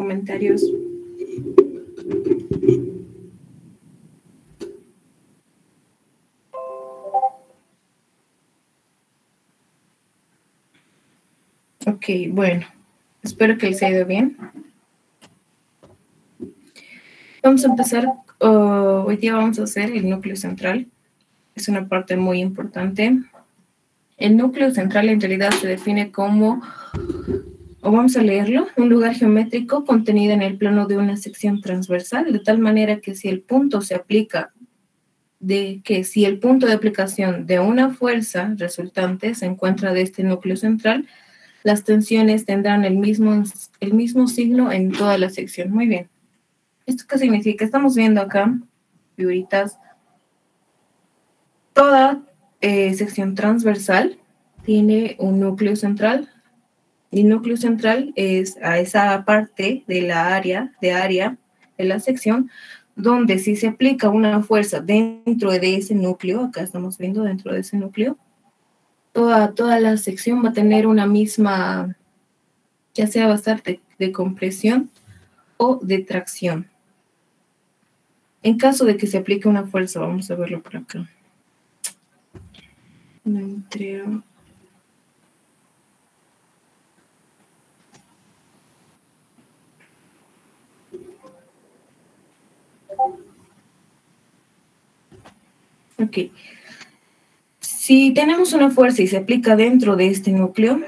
comentarios. Ok, bueno, espero que les haya ido bien. Vamos a empezar, hoy día vamos a hacer el núcleo central. Es una parte muy importante. El núcleo central en realidad se define como, o vamos a leerlo, un lugar geométrico contenido en el plano de una sección transversal, de tal manera que si el punto se aplica, si el punto de aplicación de una fuerza resultante se encuentra de este núcleo central, las tensiones tendrán el mismo signo en toda la sección. Muy bien. ¿Esto qué significa? Estamos viendo acá, figuritas, toda sección transversal tiene un núcleo central. Y núcleo central es a esa parte de la área de la sección, donde si se aplica una fuerza dentro de ese núcleo, acá estamos viendo dentro de ese núcleo, toda la sección va a tener una misma, ya sea va a estar de compresión o de tracción. En caso de que se aplique una fuerza, vamos a verlo por acá. No entré. Ok. Si tenemos una fuerza y se aplica dentro de este núcleo,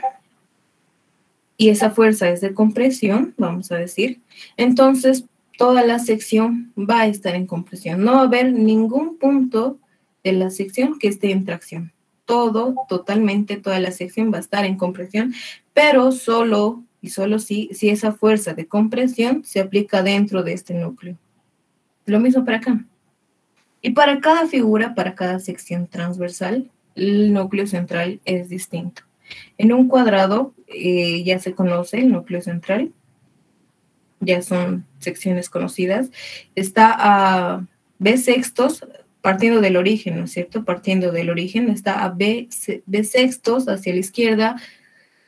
y esa fuerza es de compresión, vamos a decir, entonces toda la sección va a estar en compresión. No va a haber ningún punto de la sección que esté en tracción. Totalmente, toda la sección va a estar en compresión, pero solo si esa fuerza de compresión se aplica dentro de este núcleo. Lo mismo para acá. Y para cada figura, para cada sección transversal, el núcleo central es distinto. En un cuadrado ya se conoce el núcleo central, ya son secciones conocidas. Está a B sextos, partiendo del origen, ¿no es cierto? Partiendo del origen, está a B sextos hacia la izquierda,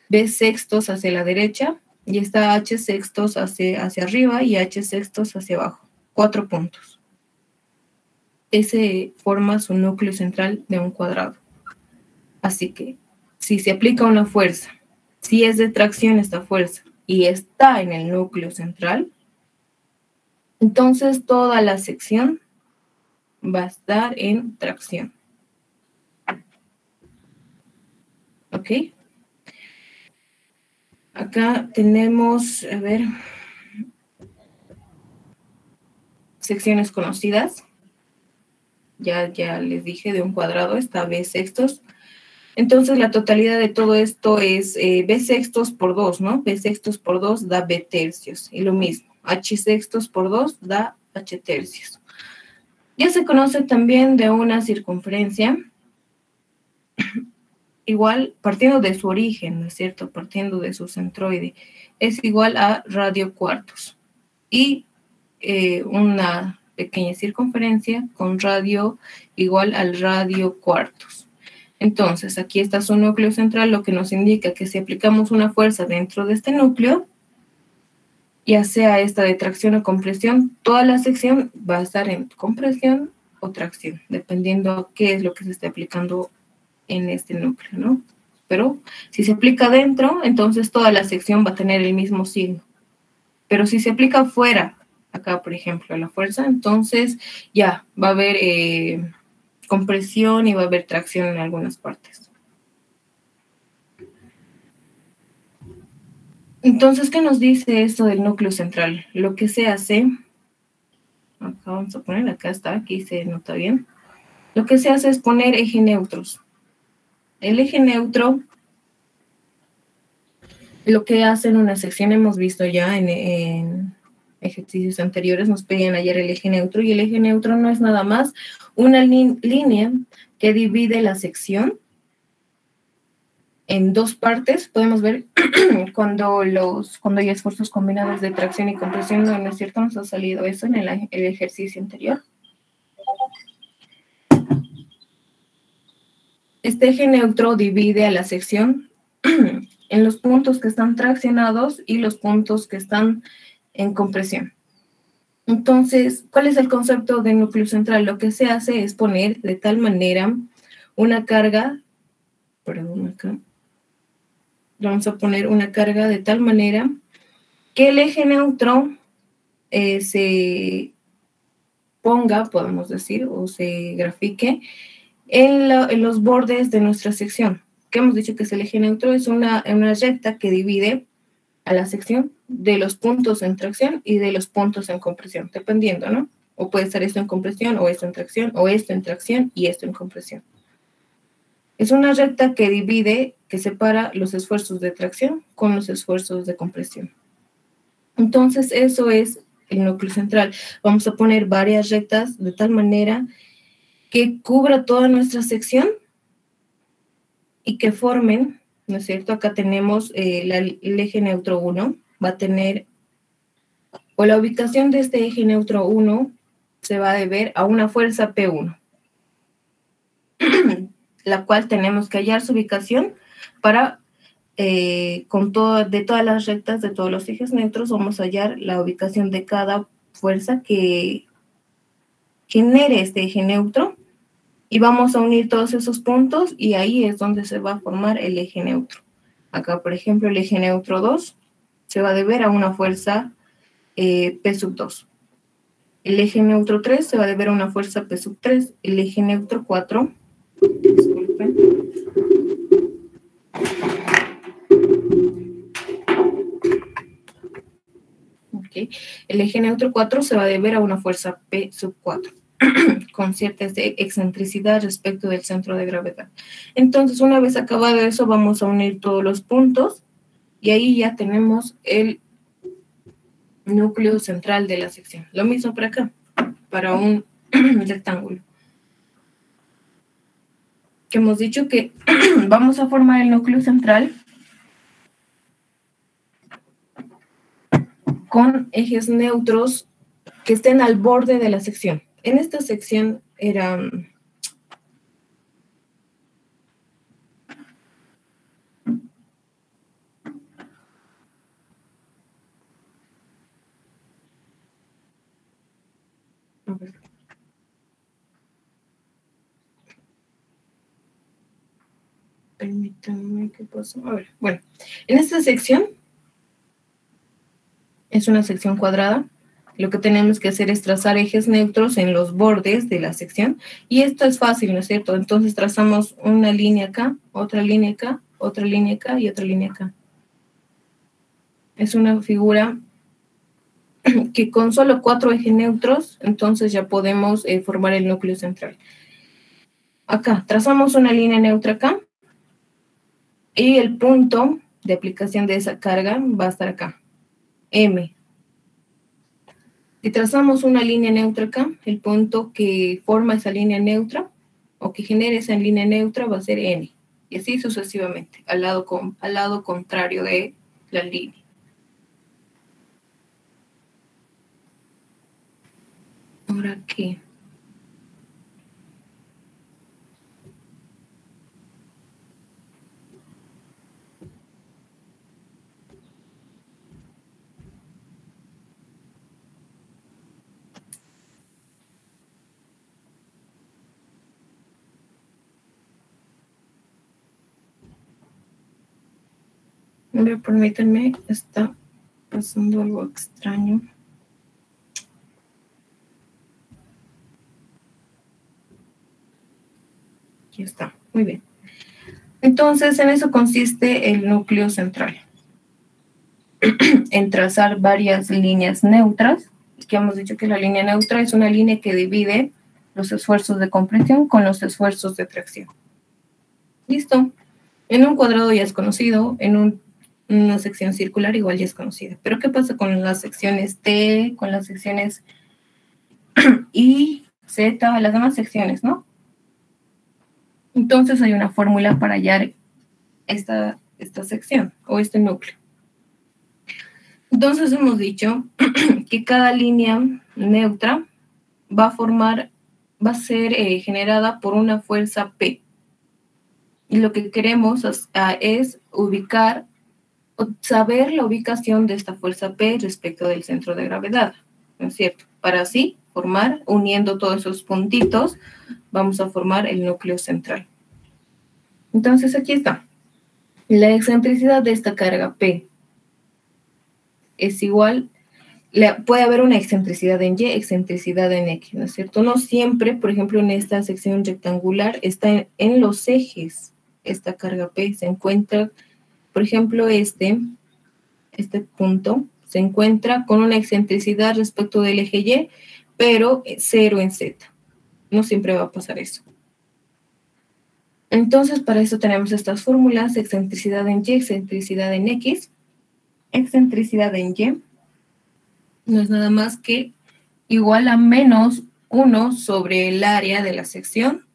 B sextos hacia la derecha, y está H sextos hacia arriba y H sextos hacia abajo. 4 puntos. Ese forma su núcleo central de un cuadrado. Así que, si se aplica una fuerza, si es de tracción esta fuerza y está en el núcleo central, entonces toda la sección va a estar en tracción. ¿Ok? Acá tenemos, a ver, secciones conocidas. Ya les dije, de un cuadrado está B sextos. Entonces, la totalidad de todo esto es B sextos por 2, ¿no? B sextos por 2 da B tercios. Y lo mismo, H sextos por 2 da H tercios. Ya se conoce también de una circunferencia, igual partiendo de su origen, ¿no es cierto? Partiendo de su centroide, es igual a radio cuartos. Y una pequeña circunferencia con radio igual al radio cuartos. Entonces, aquí está su núcleo central, lo que nos indica que si aplicamos una fuerza dentro de este núcleo, ya sea esta de tracción o compresión, toda la sección va a estar en compresión o tracción, dependiendo qué es lo que se esté aplicando en este núcleo, ¿no? Pero si se aplica dentro, entonces toda la sección va a tener el mismo signo. Pero si se aplica fuera, acá por ejemplo, la fuerza, entonces ya va a haber compresión y va a haber tracción en algunas partes. Entonces, ¿qué nos dice esto del núcleo central? Lo que se hace, acá vamos a poner, acá está, aquí se nota bien. Lo que se hace es poner eje neutros. El eje neutro, lo que hace en una sección, hemos visto ya en ejercicios anteriores, nos pedían ayer el eje neutro, y el eje neutro no es nada más una línea que divide la sección en dos partes. Podemos ver cuando hay esfuerzos combinados de tracción y compresión, ¿no es cierto? Nos ha salido eso en el ejercicio anterior. Este eje neutro divide a la sección en los puntos que están traccionados y los puntos que están en compresión. Entonces, ¿cuál es el concepto de núcleo central? Lo que se hace es poner de tal manera una carga, perdón, acá, vamos a poner una carga de tal manera que el eje neutro se ponga, podemos decir, o se grafique en los bordes de nuestra sección. Que hemos dicho que es el eje neutro, es una recta que divide a la sección de los puntos en tracción y de los puntos en compresión, dependiendo, ¿no? O puede ser esto en compresión, o esto en tracción, o esto en tracción y esto en compresión. Es una recta que divide, que separa los esfuerzos de tracción con los esfuerzos de compresión. Entonces, eso es el núcleo central. Vamos a poner varias rectas de tal manera que cubra toda nuestra sección y que formen, ¿no es cierto? Acá tenemos el eje neutro 1, va a tener, o la ubicación de este eje neutro 1 se va a deber a una fuerza P1, la cual tenemos que hallar su ubicación para, de todas las rectas, de todos los ejes neutros, vamos a hallar la ubicación de cada fuerza que genere este eje neutro, y vamos a unir todos esos puntos y ahí es donde se va a formar el eje neutro. Acá, por ejemplo, el eje neutro 2 se va a deber a una fuerza P sub 2. El eje neutro 3 se va a deber a una fuerza P sub 3. El eje neutro 4, disculpen. Okay. El eje neutro 4 se va a deber a una fuerza P sub 4. Con cierta excentricidad respecto del centro de gravedad. Entonces, una vez acabado eso, vamos a unir todos los puntos y ahí ya tenemos el núcleo central de la sección. Lo mismo para acá, para un rectángulo. Que hemos dicho que vamos a formar el núcleo central con ejes neutros que estén al borde de la sección. En esta sección era... Permítanme, ¿qué pasó? A ver, bueno, en esta sección es una sección cuadrada. Lo que tenemos que hacer es trazar ejes neutros en los bordes de la sección. Y esto es fácil, ¿no es cierto? Entonces trazamos una línea acá, otra línea acá, otra línea acá y otra línea acá. Es una figura que con solo 4 ejes neutros, entonces ya podemos formar el núcleo central. Acá, trazamos una línea neutra acá. Y el punto de aplicación de esa carga va a estar acá, M. Si trazamos una línea neutra acá, el punto que forma esa línea neutra o que genere esa línea neutra va a ser N. Y así sucesivamente, al lado contrario de la línea. Ahora, ¿qué? Permítanme, está pasando algo extraño. Aquí está, muy bien. Entonces, en eso consiste el núcleo central. En trazar varias líneas neutras, que hemos dicho que la línea neutra es una línea que divide los esfuerzos de compresión con los esfuerzos de tracción. Listo. En un cuadrado ya es conocido, en una sección circular igual ya es conocida. Pero ¿qué pasa con las secciones T, con las secciones Y, Z, las demás secciones, ¿no? Entonces hay una fórmula para hallar esta sección o este núcleo. Entonces hemos dicho que cada línea neutra va a ser generada por una fuerza P. Y lo que queremos es ubicar saber la ubicación de esta fuerza P respecto del centro de gravedad, ¿no es cierto? Para así formar, uniendo todos esos puntitos, vamos a formar el núcleo central. Entonces aquí está. La excentricidad de esta carga P es igual, puede haber una excentricidad en Y, excentricidad en X, ¿no es cierto? No siempre, por ejemplo, en esta sección rectangular está en los ejes. Esta carga P se encuentra, por ejemplo, este punto se encuentra con una excentricidad respecto del eje Y, pero 0 en Z. No siempre va a pasar eso. Entonces, para eso tenemos estas fórmulas: excentricidad en Y, excentricidad en X. Excentricidad en Y no es nada más que igual a menos 1 sobre el área de la sección,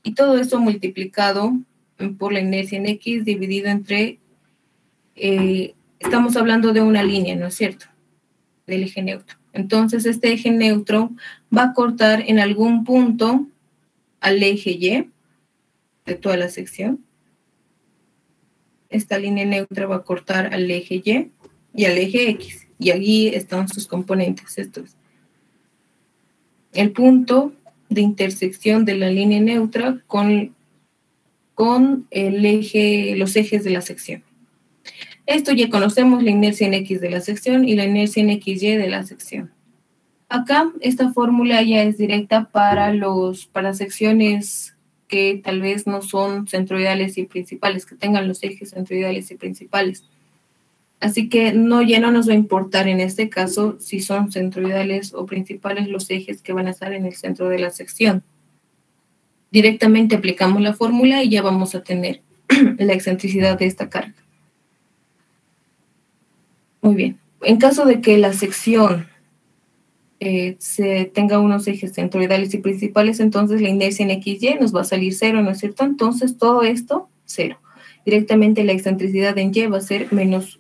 y todo eso multiplicado por la inercia en X dividido entre, estamos hablando de una línea, ¿no es cierto?, del eje neutro. Entonces, este eje neutro va a cortar en algún punto al eje Y de toda la sección. Esta línea neutra va a cortar al eje Y y al eje X, y allí están sus componentes. Esto es el punto de intersección de la línea neutra con el eje, los ejes de la sección. Esto ya conocemos: la inercia en X de la sección y la inercia en XY de la sección. Acá esta fórmula ya es directa para secciones que tal vez no son centroidales y principales, que tengan los ejes centroidales y principales. Así que ya no nos va a importar en este caso si son centroidales o principales los ejes que van a estar en el centro de la sección. Directamente aplicamos la fórmula y ya vamos a tener la excentricidad de esta carga. Muy bien. En caso de que la sección se tenga unos ejes centroidales y principales, entonces la inercia en XY nos va a salir 0, ¿no es cierto? Entonces todo esto, 0. Directamente la excentricidad en Y va a ser menos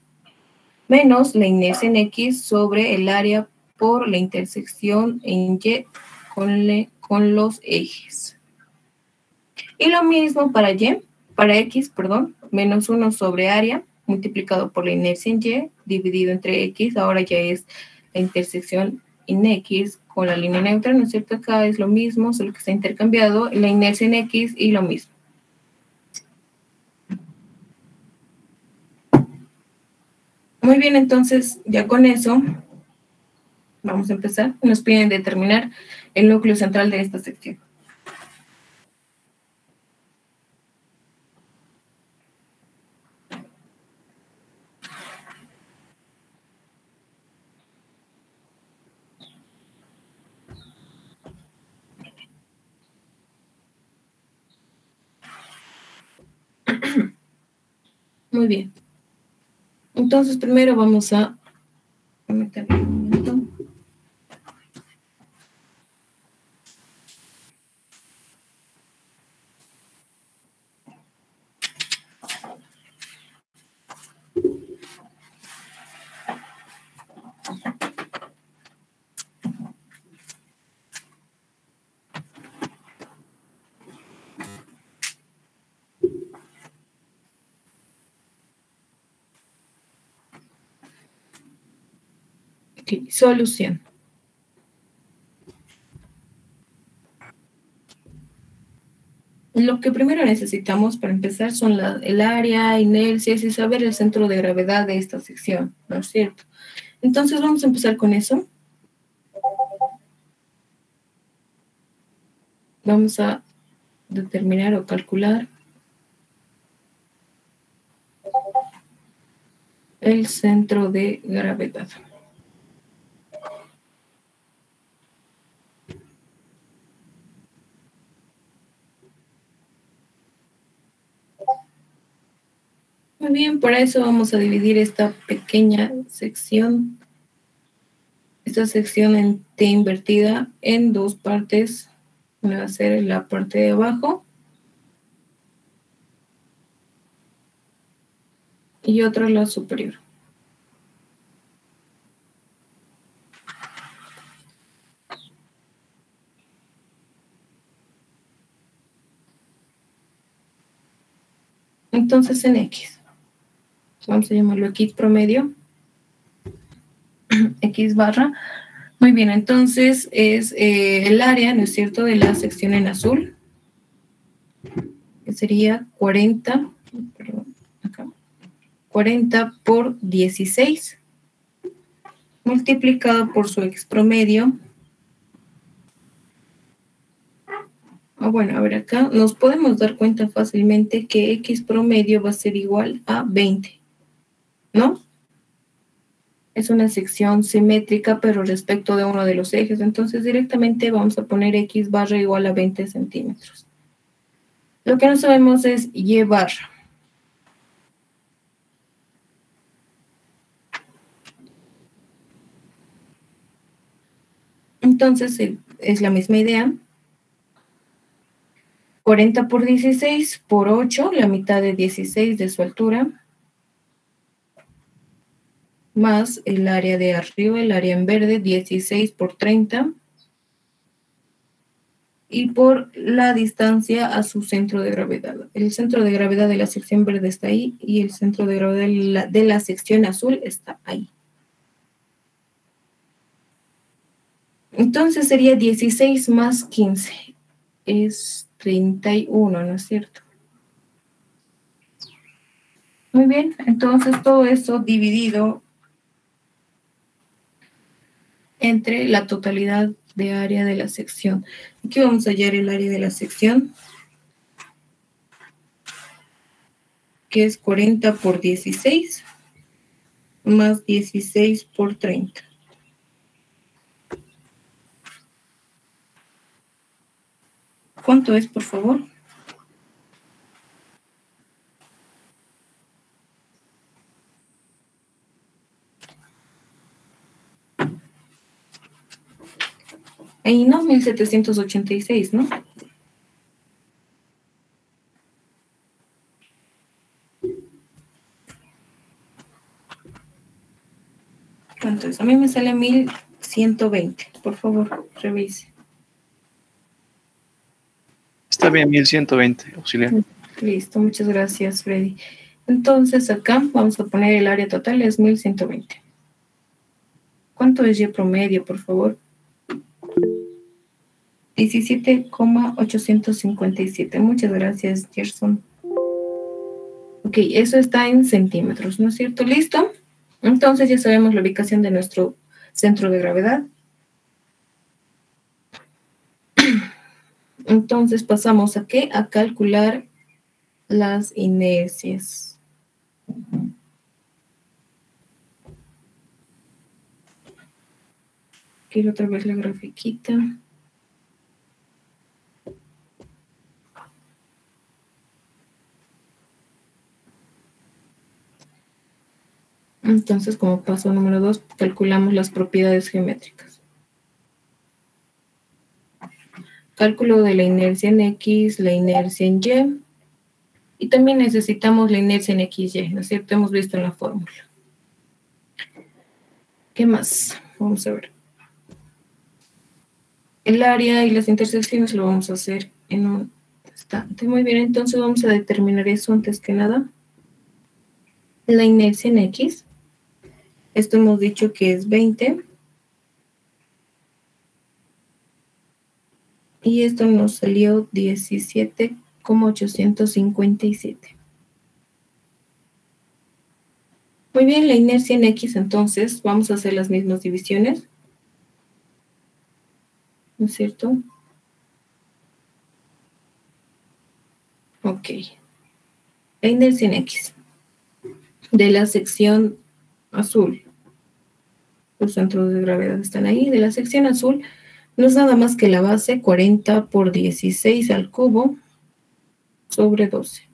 la inercia en X sobre el área por la intersección en Y con los ejes. Y lo mismo para X, menos 1 sobre área multiplicado por la inercia en Y dividido entre X. Ahora ya es la intersección en X con la línea neutra, ¿no es cierto? Acá es lo mismo, solo que está intercambiado la inercia en X y lo mismo. Muy bien, entonces ya con eso vamos a empezar. Nos piden determinar el núcleo central de esta sección. Muy bien. Entonces primero vamos a meter un momento. Okay. Solución. Lo que primero necesitamos para empezar son el área, inercias y saber el centro de gravedad de esta sección, ¿no es cierto? Entonces vamos a empezar con eso. Vamos a determinar o calcular el centro de gravedad. Muy bien, para eso vamos a dividir esta pequeña sección, esta sección en T invertida, en dos partes. Una va a ser la parte de abajo y otra la superior. Entonces en X. Vamos a llamarlo X promedio. X barra. Muy bien, entonces es el área, ¿no es cierto?, de la sección en azul, que sería 40, perdón, acá, 40 por 16, multiplicado por su X promedio. Bueno, a ver, acá nos podemos dar cuenta fácilmente que X promedio va a ser igual a 20, ¿no? Es una sección simétrica, pero respecto de uno de los ejes. Entonces, directamente vamos a poner X barra igual a 20 centímetros. Lo que no sabemos es Y barra. Entonces, es la misma idea. 40 por 16 por 8, la mitad de 16 de su altura, más el área de arriba, el área en verde, 16 por 30, y por la distancia a su centro de gravedad. El centro de gravedad de la sección verde está ahí, y el centro de gravedad de la sección azul está ahí. Entonces sería 16 más 15, es 31, ¿no es cierto? Muy bien, entonces todo eso dividido entre la totalidad de área de la sección. Aquí vamos a hallar el área de la sección, que es 40 por 16, más 16 por 30. ¿Cuánto es, por favor? Ahí no, 1786, ¿no? ¿Cuánto es? A mí me sale 1120. Por favor, revise. Está bien, 1120, auxiliar. Listo, muchas gracias, Freddy. Entonces acá vamos a poner el área total, es 1120. ¿Cuánto es Y promedio, por favor? 17,857. Muchas gracias, Gerson. Ok, eso está en centímetros, ¿no es cierto? ¿Listo? Entonces ya sabemos la ubicación de nuestro centro de gravedad. Entonces pasamos a ¿qué? A calcular las inercias. Quiero otra vez la grafiquita. Entonces, como paso número 2, calculamos las propiedades geométricas. Cálculo de la inercia en X, la inercia en Y, y también necesitamos la inercia en XY, ¿no es cierto? Hemos visto en la fórmula. ¿Qué más? Vamos a ver. El área y las intersecciones lo vamos a hacer en un instante. Muy bien, entonces vamos a determinar eso antes que nada. La inercia en X. Esto hemos dicho que es 20. Y esto nos salió 17,857. Muy bien, la inercia en X, entonces, vamos a hacer las mismas divisiones. ¿No es cierto? Ok. La inercia en X de la sección azul. Los centros de gravedad están ahí. De la sección azul no es nada más que la base 40 por 16 al cubo sobre 12.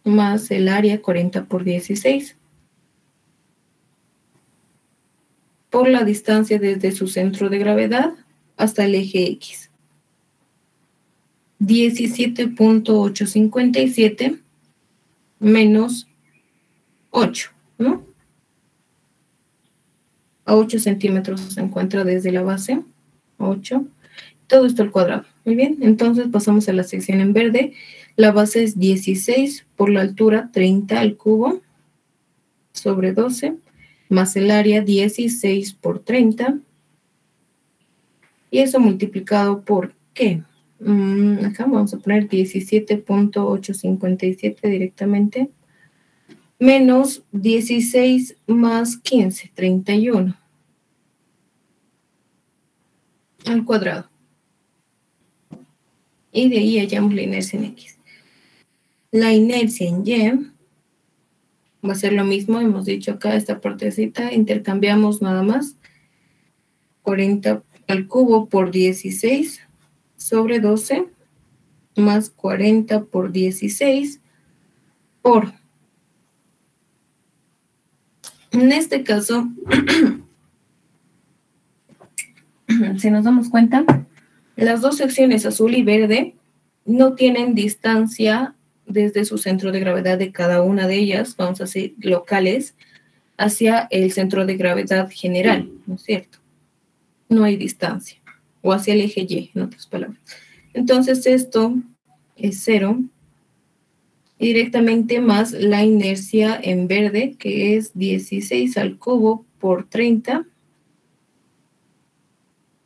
Más el área 40 por 16. Por la distancia desde su centro de gravedad hasta el eje X. 17,857 menos 8, ¿no? A 8 centímetros se encuentra desde la base. 8. Todo esto al cuadrado. Muy bien, entonces pasamos a la sección en verde. La base es 16 por la altura 30 al cubo sobre 12, más el área 16 por 30. Y eso multiplicado por ¿qué? Acá vamos a poner 17.857 directamente. Menos 16 más 15, 31. Al cuadrado. Y de ahí hallamos la inercia en X. La inercia en Y va a ser lo mismo. Hemos dicho acá esta partecita. Intercambiamos nada más. 40 al cubo por 16 sobre 12 más 40 por 16 por. En este caso, si nos damos cuenta, las dos secciones azul y verde no tienen distancia desde su centro de gravedad de cada una de ellas, vamos a decir locales, hacia el centro de gravedad general, ¿no es cierto? No hay distancia, o hacia el eje Y, en otras palabras. Entonces esto es 0, y directamente más la inercia en verde, que es 16 al cubo por 30,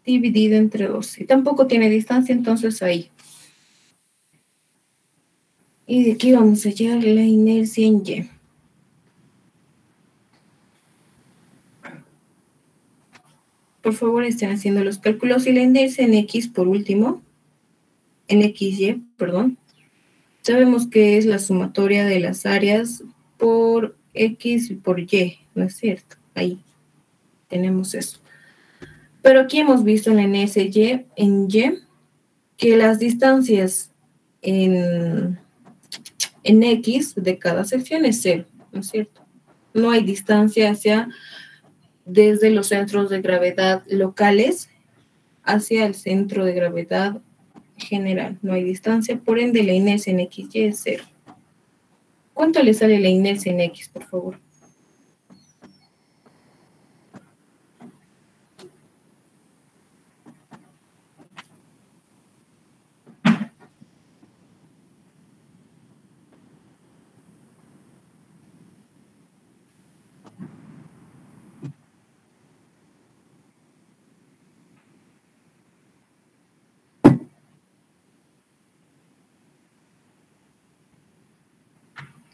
dividido entre 12. Tampoco tiene distancia, entonces ahí. Y de aquí vamos a hallar la inercia en Y. Por favor, estén haciendo los cálculos. Y la inercia en X, por último, en XY, perdón, sabemos que es la sumatoria de las áreas por X y por Y, ¿no es cierto? Ahí tenemos eso. Pero aquí hemos visto en la inercia en Y que las distancias en X de cada sección es 0, ¿no es cierto? No hay distancia desde los centros de gravedad locales hacia el centro de gravedad general. No hay distancia, por ende la inercia en XY es 0. ¿Cuánto le sale la inercia en X, por favor?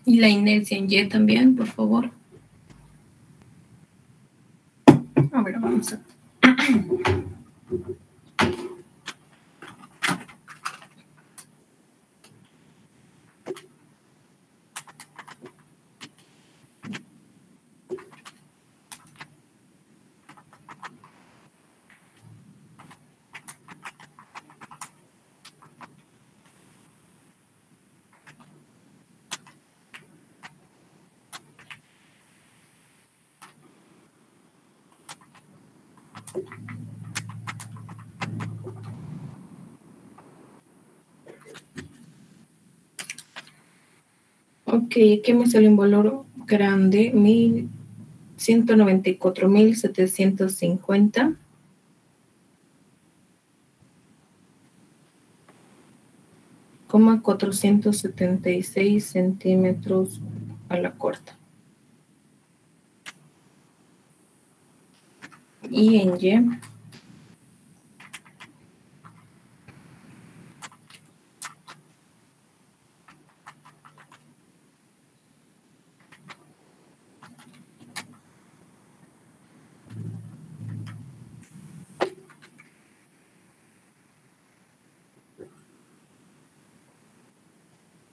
Y la inercia en Y también, por favor. A ver, vamos a... Ok, aquí me sale un valor grande, 194.750. .476 centímetros a la corta. Y en Y,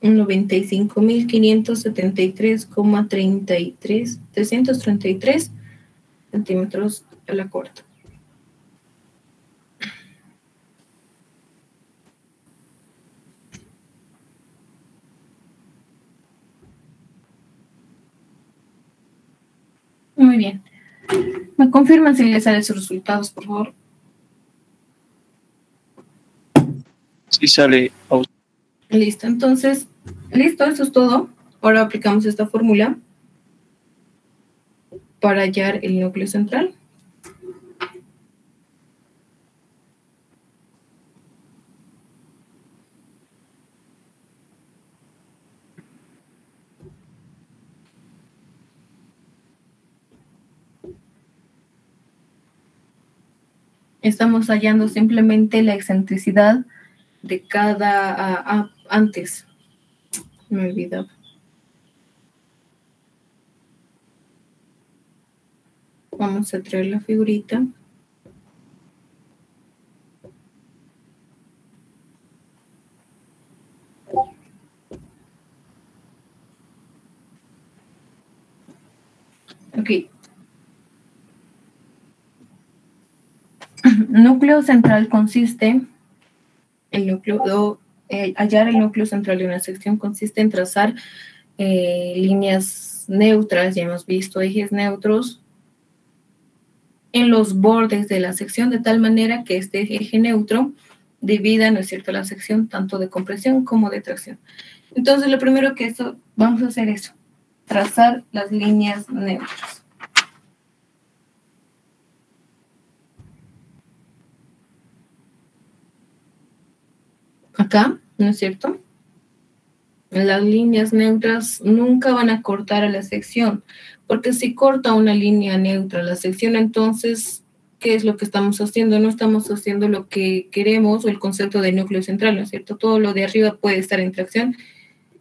un 95.573,333 centímetros a la corta. Muy bien. ¿Me confirman si les salen sus resultados, por favor? Sí sale. Listo, entonces, listo, eso es todo. Ahora aplicamos esta fórmula para hallar el núcleo central. Estamos hallando simplemente la excentricidad de cada antes. Me he olvidado. Vamos a traer la figurita. Ok. Núcleo central consiste, hallar el núcleo central de una sección consiste en trazar líneas neutras, ya hemos visto ejes neutros, en los bordes de la sección, de tal manera que este eje neutro divida, ¿no es cierto?, la sección tanto de compresión como de tracción. Entonces, lo primero que vamos a hacer es trazar las líneas neutras. Acá, ¿no es cierto? Las líneas neutras nunca van a cortar a la sección, porque si corta una línea neutra a la sección, entonces, ¿qué es lo que estamos haciendo? No estamos haciendo lo que queremos o el concepto de núcleo central, ¿no es cierto? Todo lo de arriba puede estar en tracción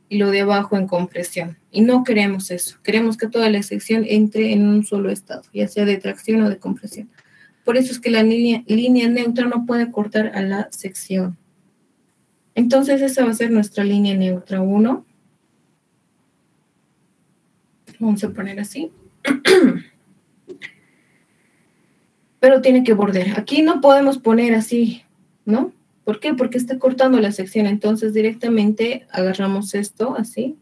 y lo de abajo en compresión. Y no queremos eso. Queremos que toda la sección entre en un solo estado, ya sea de tracción o de compresión. Por eso es que la línea neutra no puede cortar a la sección. Entonces, esa va a ser nuestra línea neutra 1. Vamos a poner así. Pero tiene que bordear. Aquí no podemos poner así, ¿no? ¿Por qué? Porque está cortando la sección. Entonces, directamente agarramos esto así.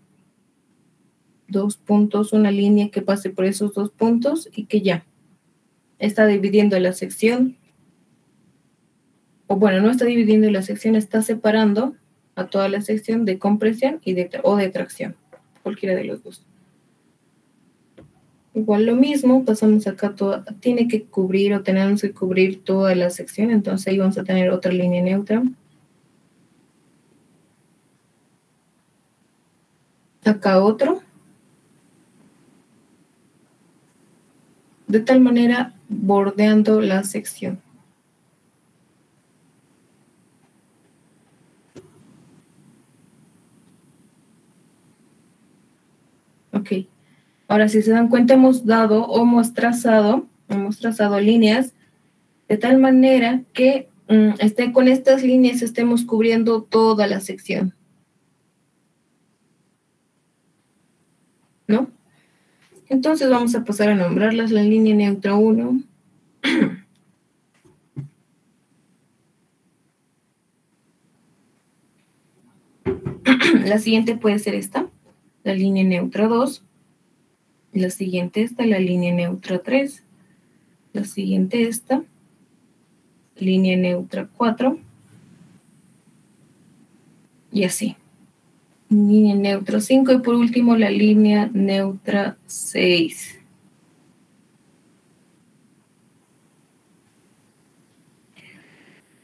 2 puntos, una línea que pase por esos 2 puntos y que ya está dividiendo la sección. O bueno, no está dividiendo la sección, está separando a toda la sección de compresión o de tracción. Cualquiera de los dos. Igual lo mismo, pasamos acá, tiene que cubrir o tenemos que cubrir toda la sección, entonces ahí vamos a tener otra línea neutra. Acá otro. De tal manera, bordeando la sección. Ok. Ahora, si se dan cuenta, hemos trazado líneas de tal manera que con estas líneas estemos cubriendo toda la sección. ¿No? Entonces vamos a pasar a nombrarlas la línea neutra 1. La siguiente puede ser esta, la línea neutra 2. La siguiente esta, la línea neutra 3. La siguiente esta, línea neutra 4. Y así. Línea neutra 5 y por último la línea neutra 6.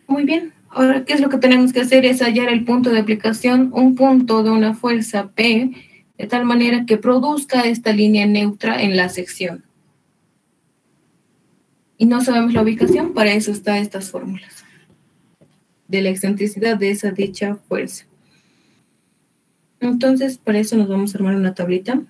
Muy bien. Ahora, ¿qué es lo que tenemos que hacer? Es hallar el punto de aplicación, un punto de una fuerza P, de tal manera que produzca esta línea neutra en la sección. Y no sabemos la ubicación, para eso están estas fórmulas de la excentricidad de esa dicha fuerza. Entonces, para eso nos vamos a armar una tablita.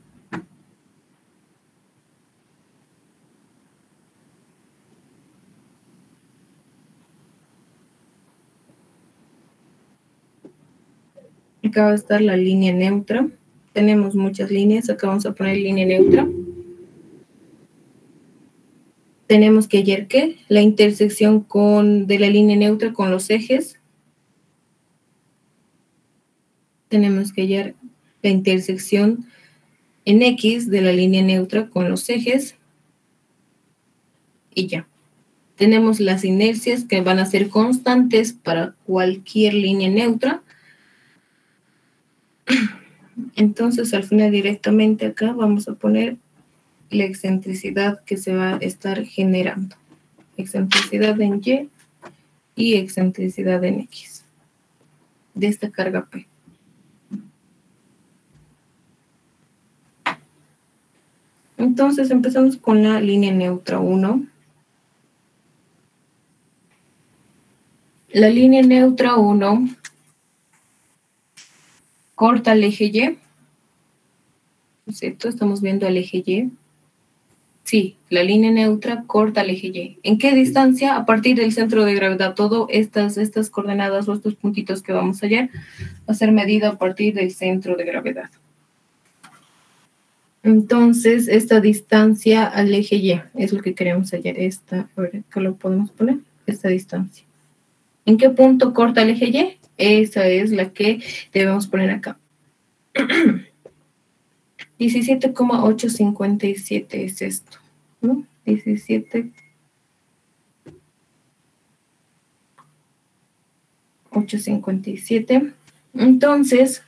Acá va a estar la línea neutra. Tenemos muchas líneas, acá vamos a poner línea neutra. Tenemos que hallar ¿qué? La intersección de la línea neutra con los ejes. Tenemos que hallar la intersección en X de la línea neutra con los ejes. Y ya. Tenemos las inercias que van a ser constantes para cualquier línea neutra. Entonces, al final directamente acá vamos a poner la excentricidad que se va a estar generando. Excentricidad en Y y excentricidad en X de esta carga P. Entonces empezamos con la línea neutra 1. La línea neutra 1 corta el eje Y. ¿Cierto? Estamos viendo el eje Y. Sí, la línea neutra corta el eje Y. ¿En qué distancia? A partir del centro de gravedad. Todo estas coordenadas o estos puntitos que vamos a hallar va a ser medido a partir del centro de gravedad. Entonces, esta distancia al eje Y es lo que queremos hallar. Esta, a ver, ¿qué lo podemos poner? Esta distancia. ¿En qué punto corta el eje Y? Esa es la que debemos poner acá. 17,857 es esto, ¿no? 17,857. Entonces,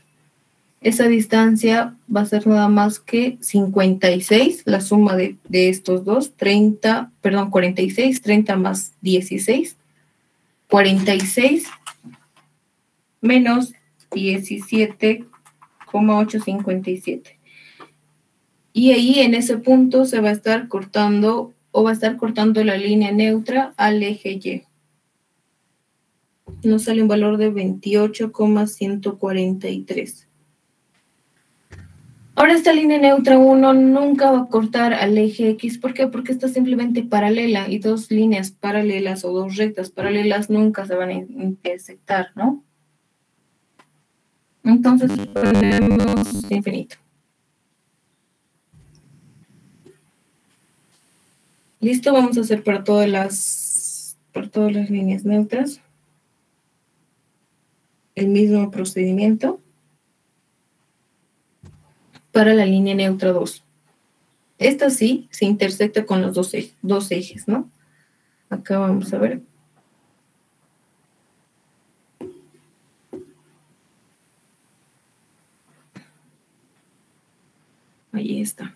esa distancia va a ser nada más que 56, la suma de estos dos, 46, 30 más 16, 46 menos 17,857. Y ahí en ese punto se va a estar cortando o va a estar cortando la línea neutra al eje Y. Nos sale un valor de 28,143. Ahora esta línea neutra 1 nunca va a cortar al eje X. ¿Por qué? Porque está simplemente paralela y dos líneas paralelas o dos rectas paralelas nunca se van a intersectar, ¿no? Entonces ponemos infinito. Listo, vamos a hacer para todas las líneas neutras el mismo procedimiento para la línea neutra 2. Esta sí se intersecta con los dos ejes, ¿no? Acá vamos a ver. Ahí está.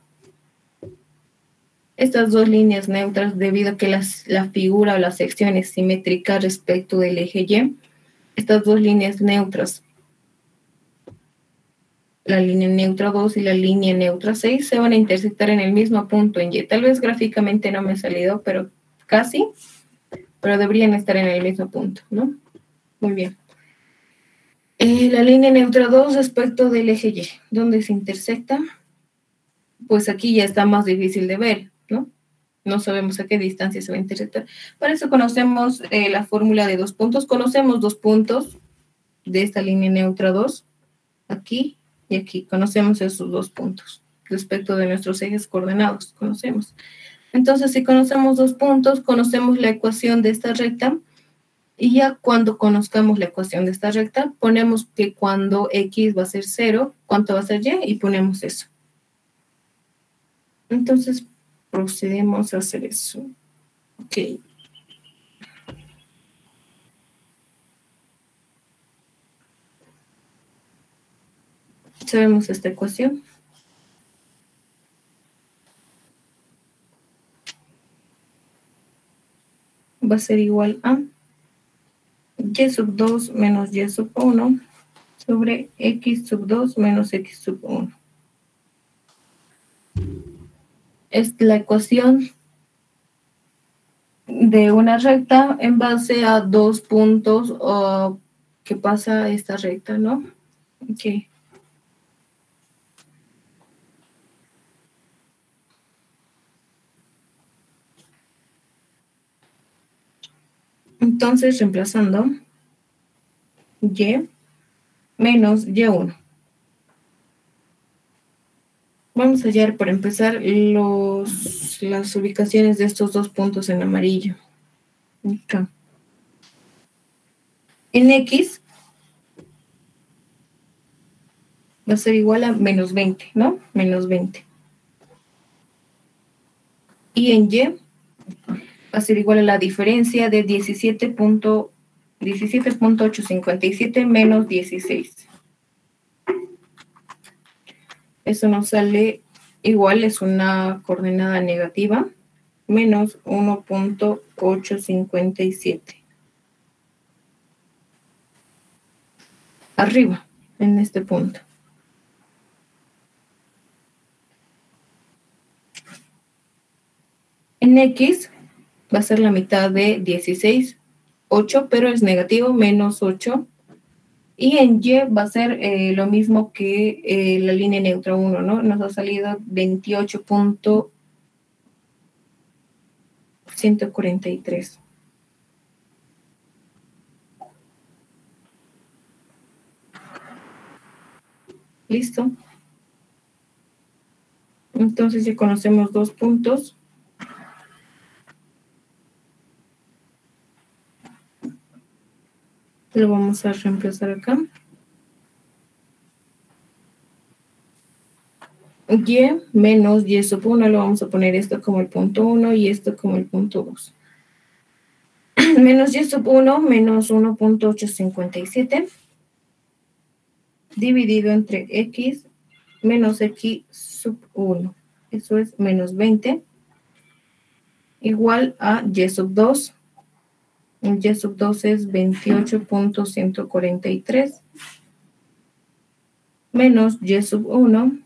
Estas dos líneas neutras, debido a que la figura o la sección es simétrica respecto del eje Y, estas dos líneas neutras, la línea neutra 2 y la línea neutra 6, se van a intersectar en el mismo punto en Y. Tal vez gráficamente no me ha salido, pero casi, pero deberían estar en el mismo punto, ¿no? Muy bien. La línea neutra 2 respecto del eje Y, ¿dónde se intersecta? Pues aquí ya está más difícil de ver, ¿no? No sabemos a qué distancia se va a intersectar. Para eso conocemos la fórmula de dos puntos. Conocemos dos puntos de esta línea neutra 2, aquí y aquí. Conocemos esos dos puntos respecto de nuestros ejes coordenados. Conocemos. Entonces, si conocemos dos puntos, conocemos la ecuación de esta recta. Y ya cuando conozcamos la ecuación de esta recta, ponemos que cuando X va a ser 0, ¿cuánto va a ser Y? Y ponemos eso. Entonces, procedemos a hacer eso. Ok. Sabemos esta ecuación. Va a ser igual a Y sub 2 menos Y sub 1 sobre X sub 2 menos X sub 1. Es la ecuación de una recta en base a dos puntos que pasa esta recta, ¿no? Ok. Entonces, reemplazando Y menos Y1. Vamos a hallar, para empezar, las ubicaciones de estos dos puntos en amarillo. Acá. En X va a ser igual a menos 20, ¿no? Menos 20. Y en Y va a ser igual a la diferencia de 17,857 menos 16. Eso nos sale igual, es una coordenada negativa, menos 1,857. Arriba, en este punto. En X va a ser la mitad de 16 8, pero es negativo, menos 8. Y en Y va a ser lo mismo que la línea neutra 1, ¿no? Nos ha salido 28.143. ¿Listo? Entonces ya conocemos 2 puntos. Lo vamos a reemplazar acá. Y menos y sub 1, lo vamos a poner esto como el punto 1 y esto como el punto 2. Menos y sub 1 menos 1.857 dividido entre x menos x sub 1. Eso es menos 20 igual a y sub 2. Y sub 2 es 28.143 menos y sub 1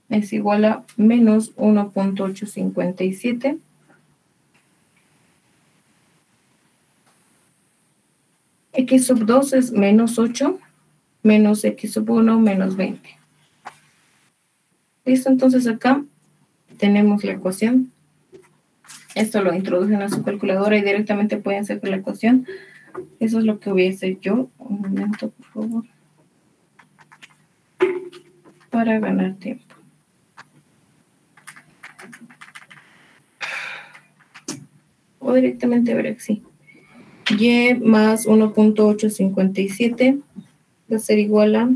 es igual a menos 1.857. X sub 2 es menos 8 menos x sub 1 menos 20. ¿Listo? Entonces acá tenemos la ecuación. Esto lo introducen a su calculadora y directamente pueden sacar la ecuación. Eso es lo que voy a hacer yo. Un momento, por favor. Para ganar tiempo. O directamente ver aquí. Y más 1.857 va a ser igual a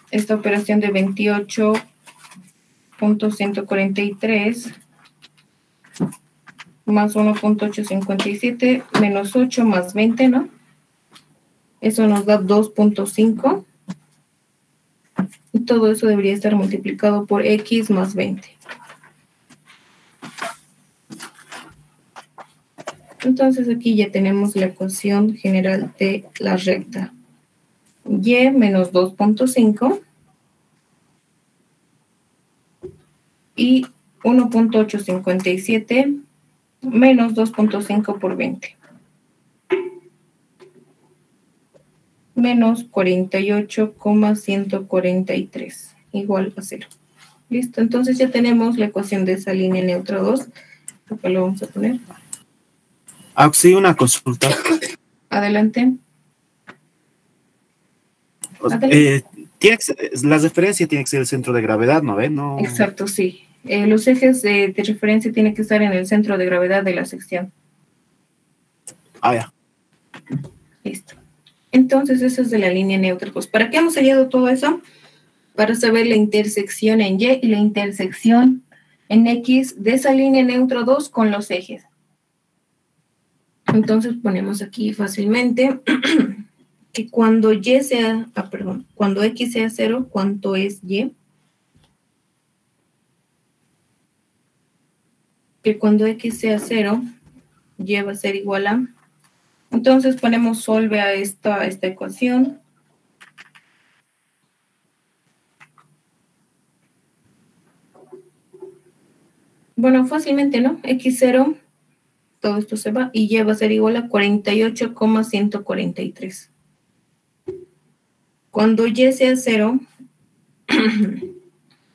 esta operación de 28.143 más 1.857 menos 8 más 20, ¿no? Eso nos da 2.5. Y todo eso debería estar multiplicado por x más 20. Entonces aquí ya tenemos la ecuación general de la recta. Y menos 2.5 y 1.857 menos 2.5 por 20. Menos 48,143 igual a 0. Listo, entonces ya tenemos la ecuación de esa línea neutra 2. Acá lo vamos a poner. Sí, una consulta. Adelante. La referencia tiene que ser el centro de gravedad, ¿no ve? No. Exacto, sí. Los ejes de referencia tienen que estar en el centro de gravedad de la sección. Ya. Listo. Entonces, eso es de la línea neutra. Pues, ¿para qué hemos hallado todo eso? Para saber la intersección en Y y la intersección en X de esa línea neutra 2 con los ejes. Entonces, ponemos aquí fácilmente que cuando Y sea, cuando X sea 0, ¿cuánto es Y? Que cuando X sea 0, Y va a ser igual a... Entonces ponemos solve a esta ecuación. Bueno, fácilmente, ¿no? X0, todo esto se va, y Y va a ser igual a 48,143. Cuando Y sea 0,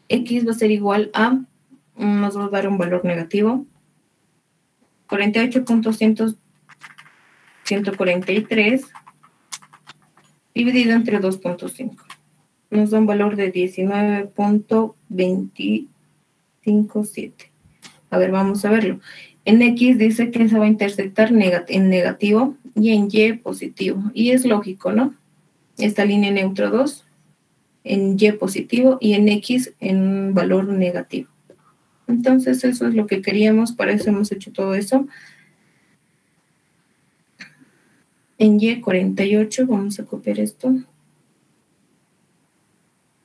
X va a ser igual a, nos va a dar un valor negativo, 48,143 dividido entre 2.5. Nos da un valor de 19.257. A ver, vamos a verlo. En X dice que se va a intersectar en negativo y en Y positivo. Y es lógico, ¿no? Esta línea neutra 2 en Y positivo y en X en valor negativo. Entonces eso es lo que queríamos, para eso hemos hecho todo eso. En Y 48, vamos a copiar esto.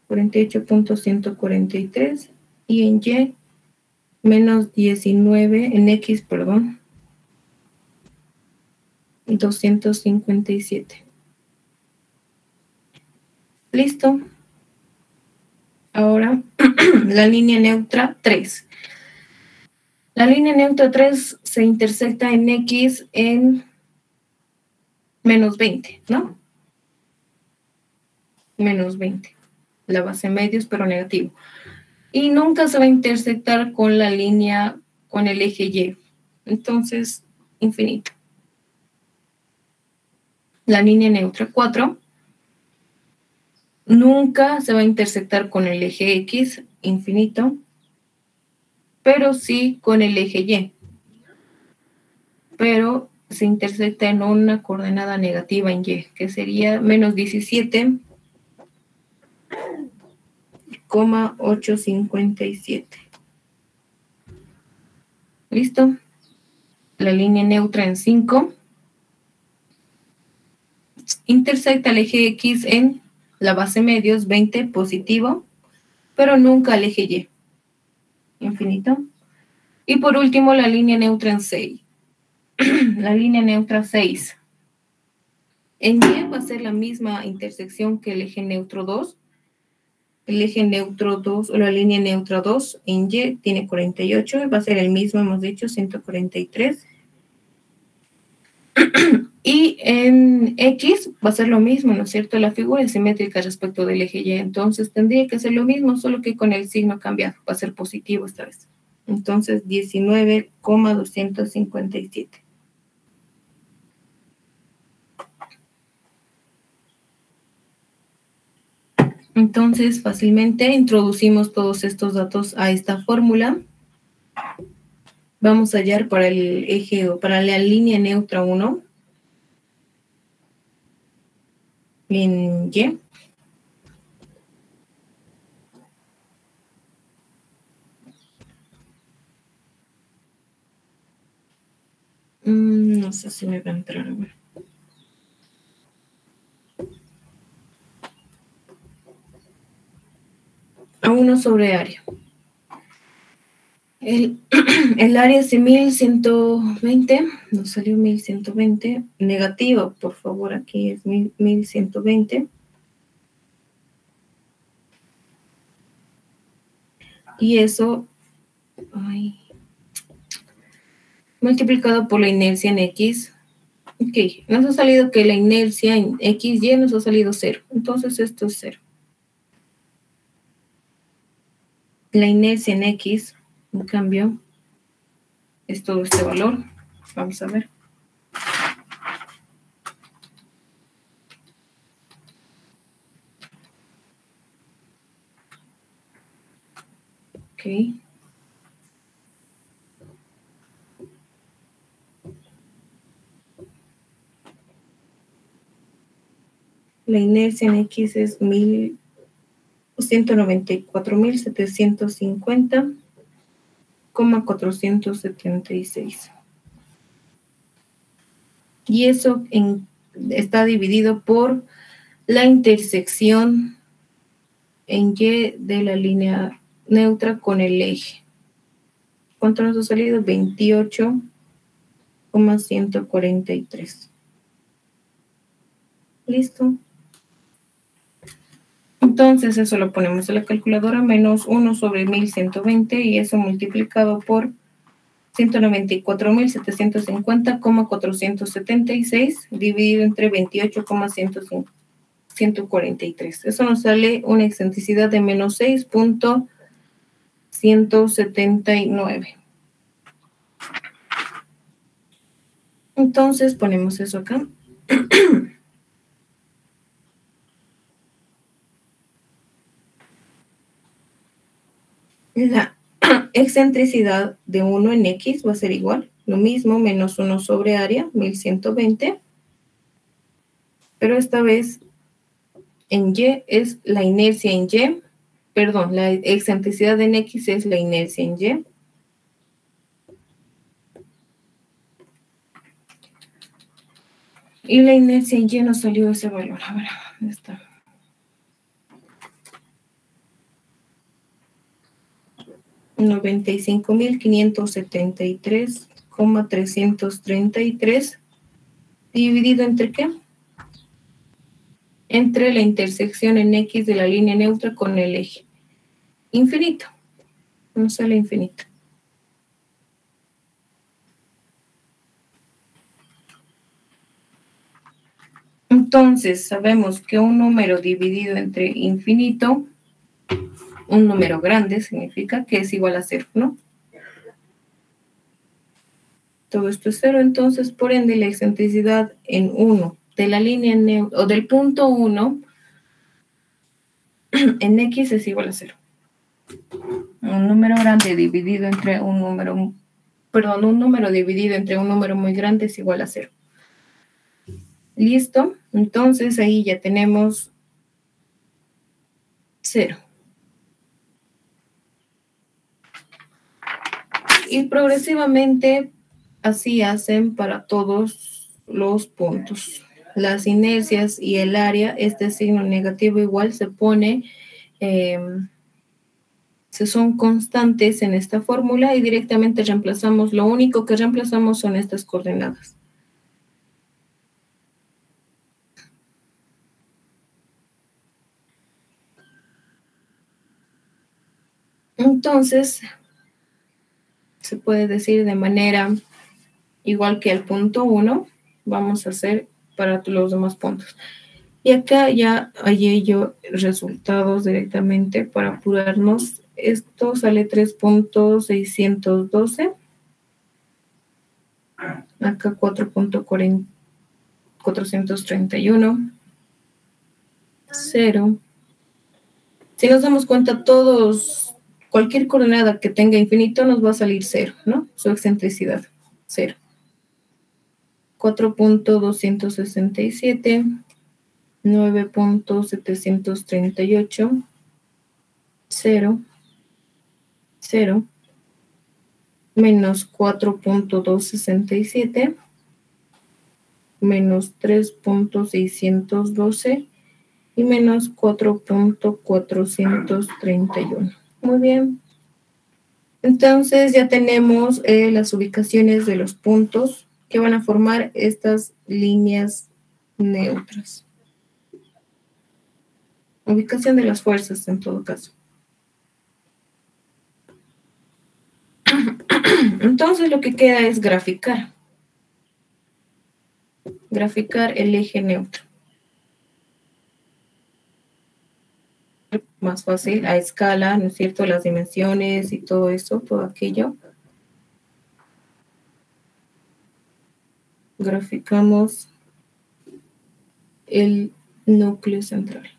48.143 y en Y menos 19, en X, perdón, 257. Listo. Ahora, la línea neutra 3. La línea neutra 3 se intersecta en X en menos 20, ¿no? Menos 20. La base medios, pero negativo. Y nunca se va a intersectar con la línea, con el eje Y. Entonces, infinito. La línea neutra 4 nunca se va a intersectar con el eje X, infinito, pero sí con el eje Y. Pero se intersecta en una coordenada negativa en Y, que sería menos 17,857. ¿Listo? La línea neutra en 5 intersecta el eje X en la base medios 20 positivo, pero nunca el eje Y. Infinito. Y por último, la línea neutra en 6. La línea neutra 6. En Y va a ser la misma intersección que el eje neutro 2. El eje neutro 2 o la línea neutra 2 en Y tiene 48. Va a ser el mismo, hemos dicho, 143. Y en X va a ser lo mismo, ¿no es cierto? La figura es simétrica respecto del eje Y. Entonces tendría que ser lo mismo, solo que con el signo cambiado. Va a ser positivo esta vez. Entonces 19,257. Entonces, fácilmente introducimos todos estos datos a esta fórmula. Vamos a hallar para el eje o para la línea neutra 1 en Y. No sé si me va a entrar ahora. A 1 sobre área. El área es de 1120, nos salió 1120, negativo, por favor, aquí es 1120. Y eso, multiplicado por la inercia en X. Ok, nos ha salido que la inercia en XY nos ha salido 0, entonces esto es 0. La inercia en X, en cambio, es todo este valor. Vamos a ver. Ok. La inercia en X es 194.750,476. Y eso está dividido por la intersección en Y de la línea neutra con el eje. ¿Cuánto nos ha salido? 28,143. ¿Listo? Entonces eso lo ponemos en la calculadora, menos 1 sobre 1120 y eso multiplicado por 194.750,476 dividido entre 28,143. Eso nos sale una excentricidad de menos 6,179. Entonces ponemos eso acá. La excentricidad de 1 en X va a ser igual, lo mismo, menos 1 sobre área, 1120. Pero esta vez en Y es la inercia en Y, perdón, la excentricidad en X es la inercia en Y. Y la inercia en Y nos salió ese valor. A ver, ¿dónde está? $95,573,333 dividido entre ¿qué? Entre la intersección en X de la línea neutra con el eje. Infinito. Nos sale infinito. Entonces, sabemos que un número dividido entre infinito, un número grande, significa que es igual a 0, ¿no? Todo esto es 0, entonces, por ende, la excentricidad en 1 de la línea o del punto 1 en X es igual a 0. Un número grande dividido entre un número, perdón, un número dividido entre un número muy grande es igual a 0. ¿Listo? Entonces, ahí ya tenemos 0. Y progresivamente así hacen para todos los puntos. Las inercias y el área, este signo negativo igual se pone, son constantes en esta fórmula y directamente reemplazamos, lo único que reemplazamos son estas coordenadas. Entonces, se puede decir de manera igual que el punto 1, vamos a hacer para los demás puntos. Y acá ya hallé yo resultados directamente para apurarnos. Esto sale 3.612. Acá 4.431. 0. Si nos damos cuenta, cualquier coordenada que tenga infinito nos va a salir 0, ¿no? Su excentricidad, 0. 4.267, 9.738, 0, 0, menos 4.267, menos 3.612 y menos 4.431. Muy bien. Entonces ya tenemos las ubicaciones de los puntos que van a formar estas líneas neutras. Ubicación de las fuerzas en todo caso. Entonces lo que queda es graficar. Graficar el eje neutro. Más fácil a escala, ¿no es cierto? Las dimensiones y todo eso, todo aquello. Graficamos el núcleo central.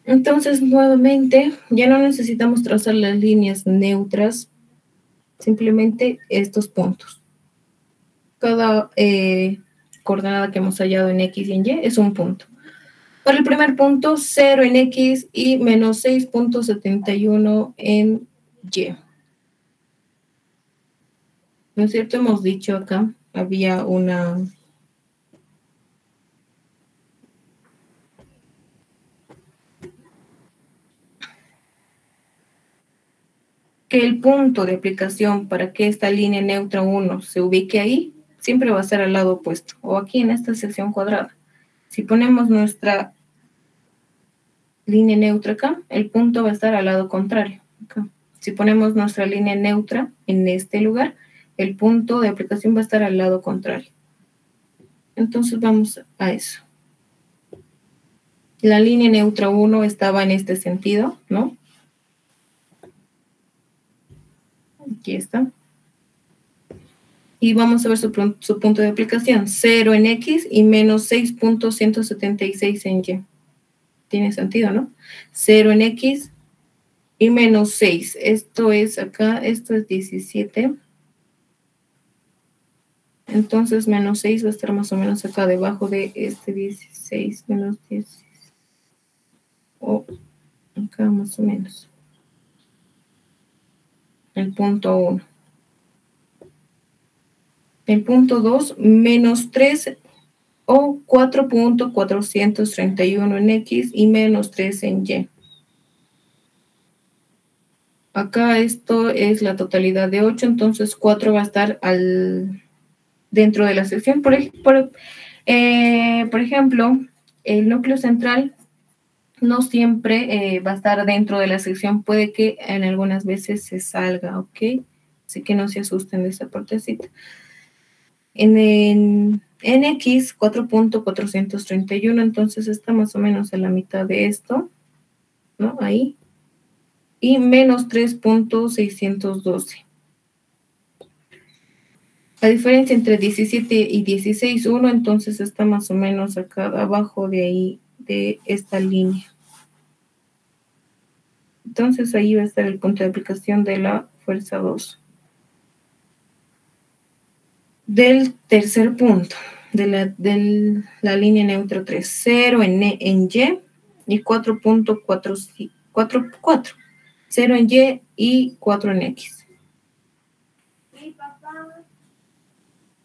Entonces, nuevamente, ya no necesitamos trazar las líneas neutras, simplemente estos puntos. Cada coordenada que hemos hallado en X y en Y es un punto. Para el primer punto, 0 en X y menos 6.71 en Y. ¿No es cierto? Hemos dicho acá, había que el punto de aplicación para que esta línea neutra 1 se ubique ahí, siempre va a ser al lado opuesto, o aquí en esta sección cuadrada. Si ponemos nuestra línea neutra acá, el punto va a estar al lado contrario. Acá. Si ponemos nuestra línea neutra en este lugar, el punto de aplicación va a estar al lado contrario. Entonces vamos a eso. La línea neutra 1 estaba en este sentido, ¿no? Aquí está. Y vamos a ver su punto de aplicación. 0 en X y menos 6.176 en Y. Tiene sentido, ¿no? 0 en X y menos 6. Esto es acá, esto es 17. Entonces, menos 6 va a estar más o menos acá debajo de este 16, menos 10. O acá más o menos. El punto 1. El punto 2, menos 3 o 4.431 en X y menos 3 en Y. Acá esto es la totalidad de 8, entonces 4 va a estar dentro de la sección. Por ejemplo, el núcleo central no siempre va a estar dentro de la sección, puede que en algunas veces se salga, ¿ok? Así que no se asusten de esa partecita. En X 4.431, entonces está más o menos a la mitad de esto, ¿no? Ahí. Y menos 3.612. La diferencia entre 17 y 16, 1, entonces está más o menos acá abajo de ahí, de esta línea. Entonces ahí va a estar el punto de aplicación de la fuerza 2. Del tercer punto, de la línea neutra 3, 0 en Y y 4.44, 0 en Y y 4 en X.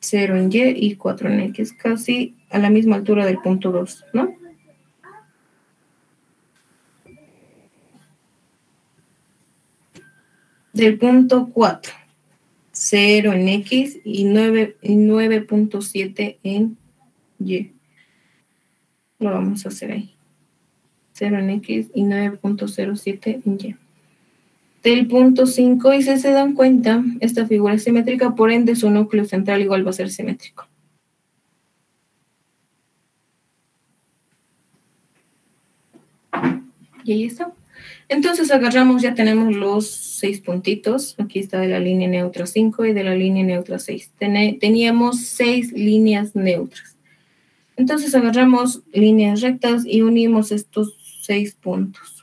0 en Y y 4 en X, casi a la misma altura del punto 2, ¿no? Del punto 4, 0 en X y 9.7 en Y. Lo vamos a hacer ahí. 0 en X y 9.07 en Y. Del punto 5, y si se dan cuenta, esta figura es simétrica, por ende su núcleo central igual va a ser simétrico. Y ahí está. Entonces agarramos, ya tenemos los 6 puntitos. Aquí está de la línea neutra 5 y de la línea neutra 6. Teníamos 6 líneas neutras. Entonces agarramos líneas rectas y unimos estos 6 puntos.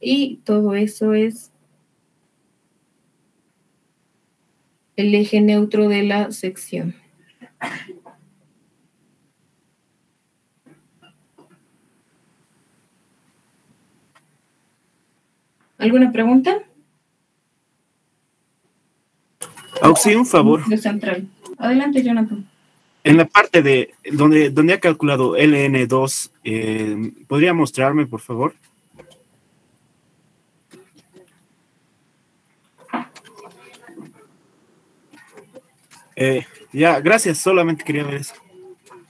Y todo eso es el eje neutro de la sección. ¿Alguna pregunta? Auxi, un favor. Central. Adelante, Jonathan. En la parte de donde ha calculado LN2, ¿podría mostrarme, por favor? Ya, gracias, solamente quería ver eso.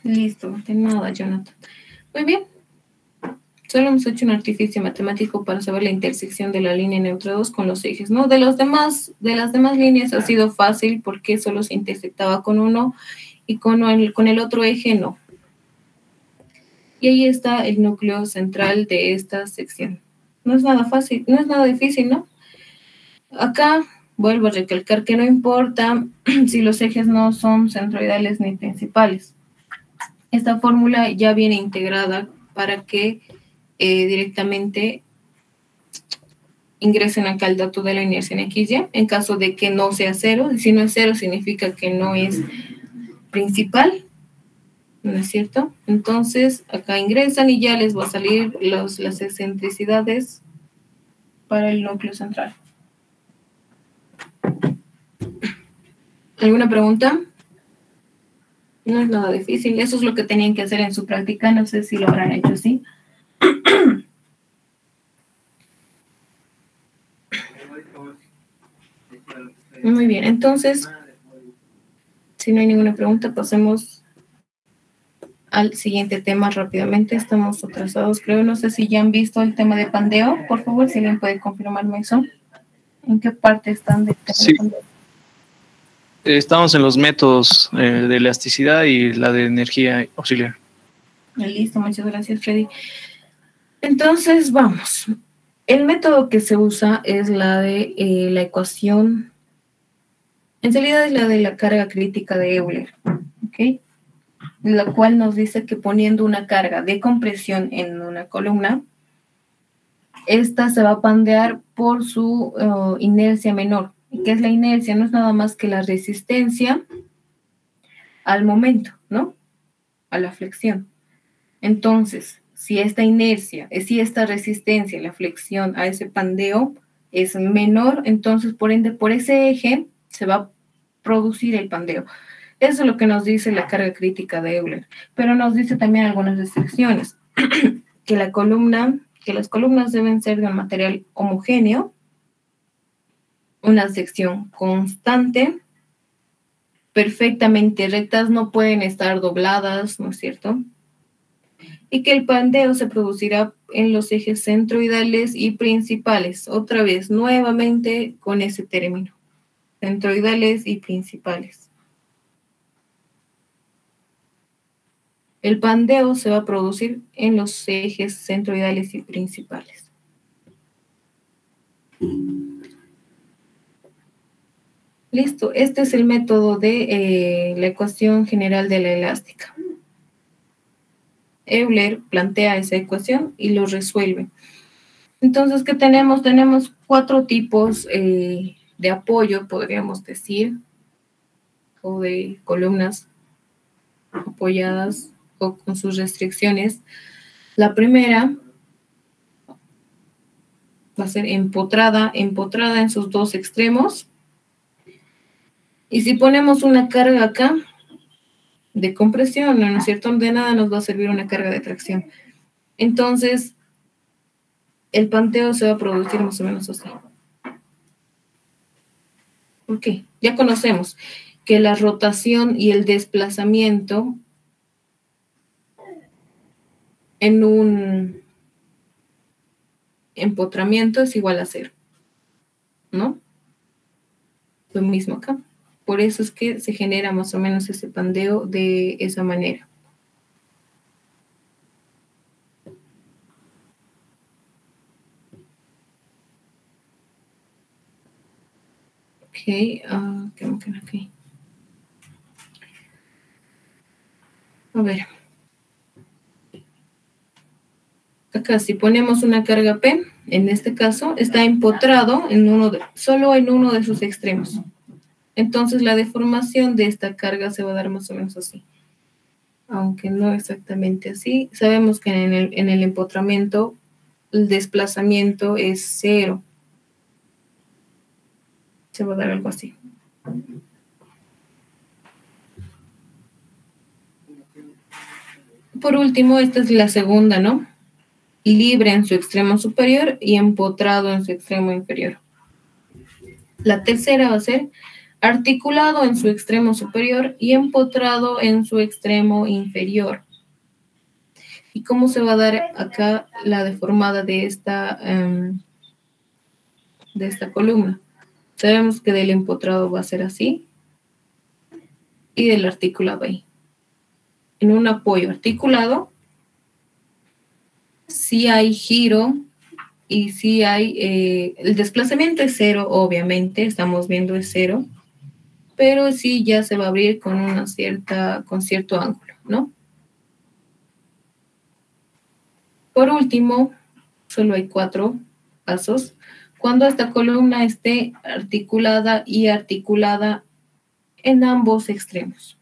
Listo, de nada, Jonathan. Muy bien. Solo hemos hecho un artificio matemático para saber la intersección de la línea neutra 2 con los ejes, ¿no? De las demás líneas ha sido fácil porque solo se intersectaba con uno y con el otro eje no. Y ahí está el núcleo central de esta sección. No es nada fácil, no es nada difícil, ¿no? Acá vuelvo a recalcar que no importa si los ejes no son centroidales ni principales. Esta fórmula ya viene integrada para que directamente ingresen acá el dato de la inercia en XY, en caso de que no sea 0. Si no es 0, significa que no es principal, ¿no es cierto? Entonces, acá ingresan y ya les va a salir las excentricidades para el núcleo central. ¿Alguna pregunta? No es nada difícil, eso es lo que tenían que hacer en su práctica, no sé si lo habrán hecho así. Muy bien, entonces, si no hay ninguna pregunta, pasemos al siguiente tema rápidamente. Estamos atrasados, creo. No sé si ya han visto el tema de pandeo. Por favor, si alguien puede confirmarme eso. ¿En qué parte están de tema de pandeo? Estamos en los métodos de elasticidad y la de energía auxiliar. Listo, muchas gracias, Freddy. Entonces, vamos. El método que se usa es la de la ecuación. En realidad es la de la carga crítica de Euler, ¿ok? La cual nos dice que poniendo una carga de compresión en una columna, esta se va a pandear por su inercia menor. ¿Y qué es la inercia? No es nada más que la resistencia al momento, ¿no? A la flexión. Entonces, si esta inercia, si esta resistencia, la flexión a ese pandeo es menor, entonces por ende por ese eje se va a producir el pandeo. Eso es lo que nos dice la carga crítica de Euler, pero nos dice también algunas restricciones, que las columnas deben ser de un material homogéneo, una sección constante, perfectamente rectas, no pueden estar dobladas, ¿no es cierto? Y que el pandeo se producirá en los ejes centroidales y principales. Otra vez, nuevamente con ese término, centroidales y principales. El pandeo se va a producir en los ejes centroidales y principales. Listo, este es el método de la ecuación general de la elástica. Euler plantea esa ecuación y lo resuelve. Entonces, ¿qué tenemos? Tenemos 4 tipos de apoyo, podríamos decir, o de columnas apoyadas o con sus restricciones. La primera va a ser empotrada en sus 2 extremos. Y si ponemos una carga acá de compresión, ¿no es cierto? De nada nos va a servir una carga de tracción. Entonces, el panteo se va a producir más o menos así. ¿Por qué? Ya conocemos que la rotación y el desplazamiento en un empotramiento es igual a 0, ¿no? Lo mismo acá. Por eso es que se genera más o menos ese pandeo de esa manera. Ok, ¿qué me queda aquí? A ver. Acá si ponemos una carga P, en este caso está empotrado solo en uno de sus extremos. Entonces la deformación de esta carga se va a dar más o menos así. Aunque no exactamente así. Sabemos que en el empotramiento el desplazamiento es 0. Se va a dar algo así. Por último, esta es la segunda, ¿no? Libre en su extremo superior y empotrado en su extremo inferior. La tercera va a ser articulado en su extremo superior y empotrado en su extremo inferior. ¿Y cómo se va a dar acá la deformada de esta columna? Sabemos que del empotrado va a ser así y del articulado ahí. En un apoyo articulado, sí hay giro y sí hay, el desplazamiento es 0, obviamente, estamos viendo es 0, pero sí ya se va a abrir con cierto ángulo, ¿no? Por último, solo hay 4 pasos. Cuando esta columna esté articulada en ambos extremos.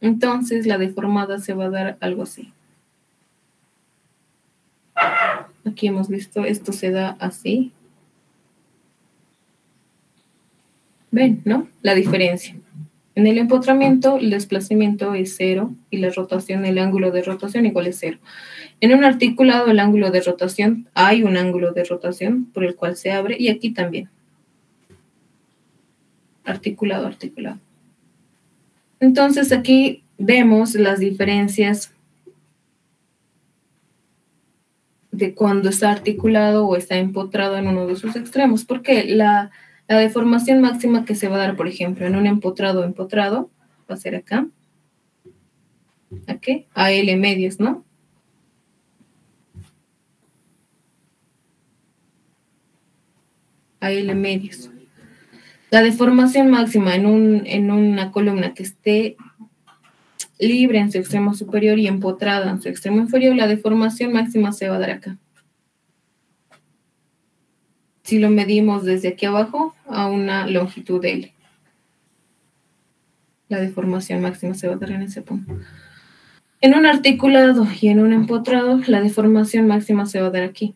Entonces la deformada se va a dar algo así. Aquí hemos visto, esto se da así. ¿Ven, no? La diferencia. En el empotramiento, el desplazamiento es 0 y la rotación, el ángulo de rotación igual es 0. En un articulado, el ángulo de rotación, hay un ángulo de rotación por el cual se abre y aquí también. Articulado. Entonces aquí vemos las diferencias de cuando está articulado o está empotrado en uno de sus extremos, porque la deformación máxima que se va a dar, por ejemplo, en un empotrado, va a ser acá. Aquí, a L medios, ¿no? A L medios. La deformación máxima en una columna que esté libre en su extremo superior y empotrada en su extremo inferior, la deformación máxima se va a dar acá. Si lo medimos desde aquí abajo a una longitud L. La deformación máxima se va a dar en ese punto. En un articulado y en un empotrado, la deformación máxima se va a dar aquí.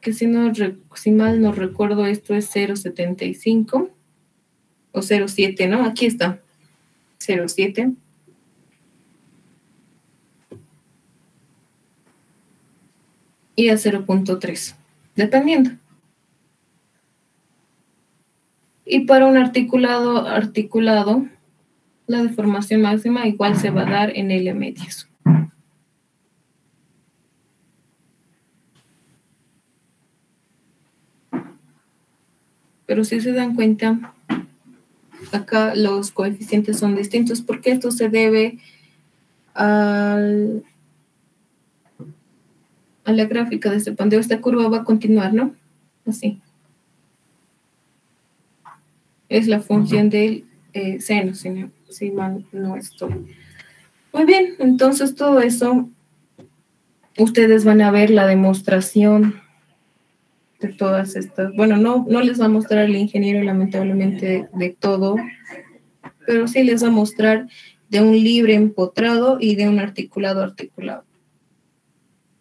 Que si mal no recuerdo, esto es 0,75 o 0,7, ¿no? Aquí está, 0,7. Y a 0,3. dependiendo. Y para un articulado, la deformación máxima igual se va a dar en L medios. Pero si se dan cuenta, acá los coeficientes son distintos porque esto se debe a la gráfica de este pandeo. Esta curva va a continuar, ¿no? Así. Es la función del seno, si mal no estoy. Muy bien, entonces todo eso, ustedes van a ver la demostración de todas estas. Bueno, no les va a mostrar el ingeniero, lamentablemente, de todo, pero sí les va a mostrar de un libre empotrado y de un articulado.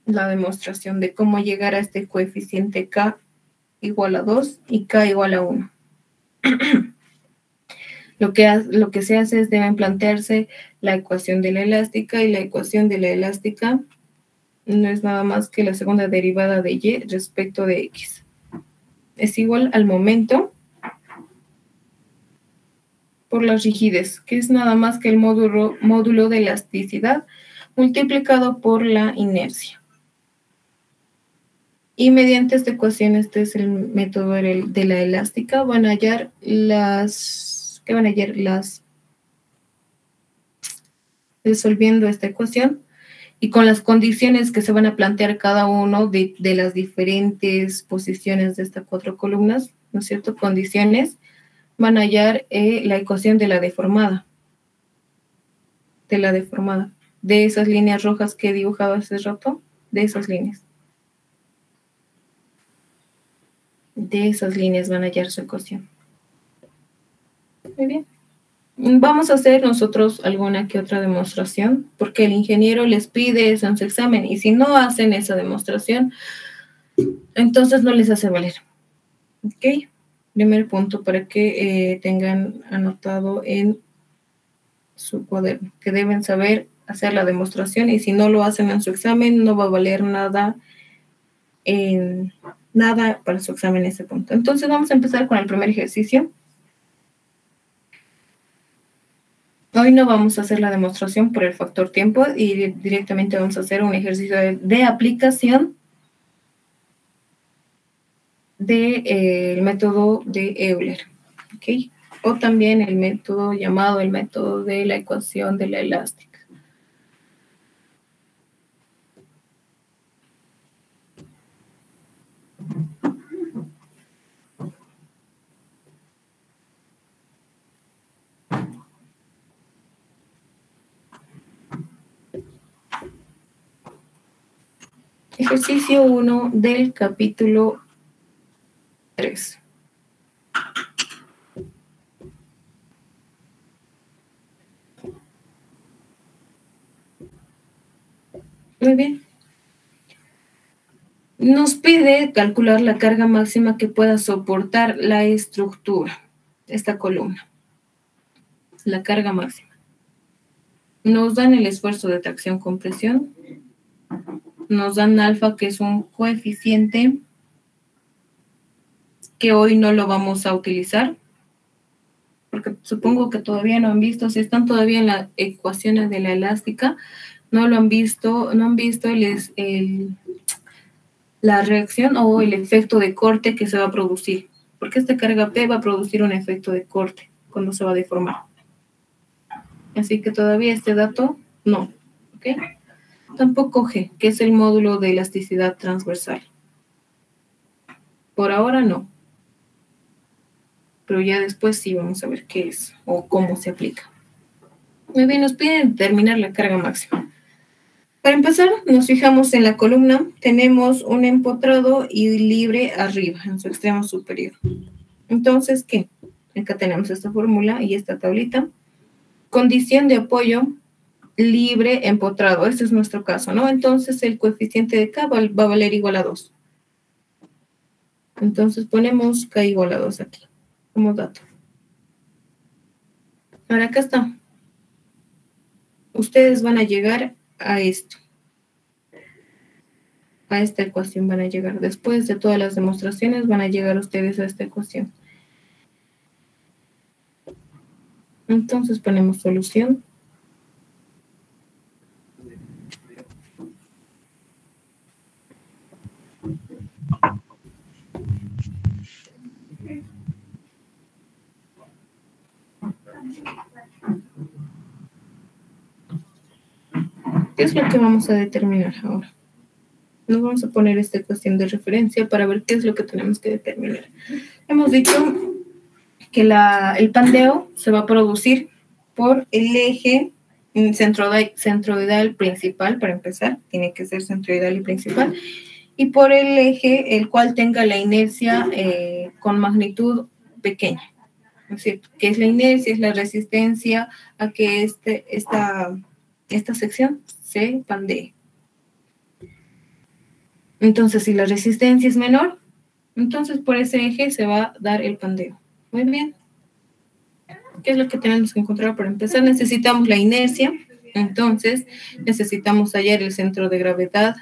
La demostración de cómo llegar a este coeficiente K igual a 2 y K igual a 1. Lo que se hace es deben plantearse la ecuación de la elástica, y la ecuación de la elástica no es nada más que la segunda derivada de Y respecto de X. Es igual al momento por la rigidez, que es nada más que el módulo de elasticidad multiplicado por la inercia. Y mediante esta ecuación, este es el método de la elástica, van a hallar resolviendo esta ecuación y con las condiciones que se van a plantear cada uno de las diferentes posiciones de estas 4 columnas, ¿no es cierto? Condiciones, van a hallar la ecuación de la deformada. De esas líneas rojas que he dibujado hace rato, de esas líneas. De esas líneas van a hallar su ecuación. Muy bien. Vamos a hacer nosotros alguna que otra demostración, porque el ingeniero les pide eso en su examen, y si no hacen esa demostración, entonces no les hace valer. ¿Ok? Primer punto para que tengan anotado en su cuaderno, que deben saber hacer la demostración, y si no lo hacen en su examen, no va a valer nada para su examen ese punto. Entonces vamos a empezar con el primer ejercicio. Hoy no vamos a hacer la demostración por el factor tiempo y directamente vamos a hacer un ejercicio de aplicación del método de Euler, ¿ok? O también el método llamado el método de la ecuación de la elástica. Ejercicio 1 del capítulo 3. Muy bien. Nos pide calcular la carga máxima que pueda soportar la estructura, esta columna. La carga máxima. Nos dan el esfuerzo de tracción-compresión. Nos dan alfa, que es un coeficiente que hoy no lo vamos a utilizar, porque supongo que todavía no han visto, si están todavía en las ecuaciones de la elástica, no han visto la reacción o el efecto de corte que se va a producir, porque esta carga P va a producir un efecto de corte cuando se va a deformar. Así que todavía este dato no, ¿ok? Tampoco G, que es el módulo de elasticidad transversal. Por ahora no. Pero ya después sí vamos a ver qué es o cómo se aplica. Muy bien, nos piden determinar la carga máxima. Para empezar, nos fijamos en la columna. Tenemos un empotrado y libre arriba, en su extremo superior. Entonces, ¿qué? Acá tenemos esta fórmula y esta tablita. Condición de apoyo libre empotrado. Este es nuestro caso, ¿no? Entonces, el coeficiente de K va a valer igual a 2. Entonces, ponemos K igual a 2 aquí, como dato. Ahora, acá está. Ustedes van a llegar a esto. A esta ecuación van a llegar. Después de todas las demostraciones van a llegar ustedes a esta ecuación. Entonces ponemos solución. ¿Qué es lo que vamos a determinar ahora? Nos vamos a poner esta ecuación de referencia para ver qué es lo que tenemos que determinar. Hemos dicho que el pandeo se va a producir por el eje centroidal principal, para empezar, tiene que ser centroidal y principal, y por el eje el cual tenga la inercia con magnitud pequeña, ¿no es cierto? ¿Qué es la inercia? Es la resistencia a que esta sección se pandee. Entonces, si la resistencia es menor, entonces por ese eje se va a dar el pandeo. Muy bien. ¿Qué es lo que tenemos que encontrar? Para empezar, necesitamos la inercia. Entonces, necesitamos hallar el centro de gravedad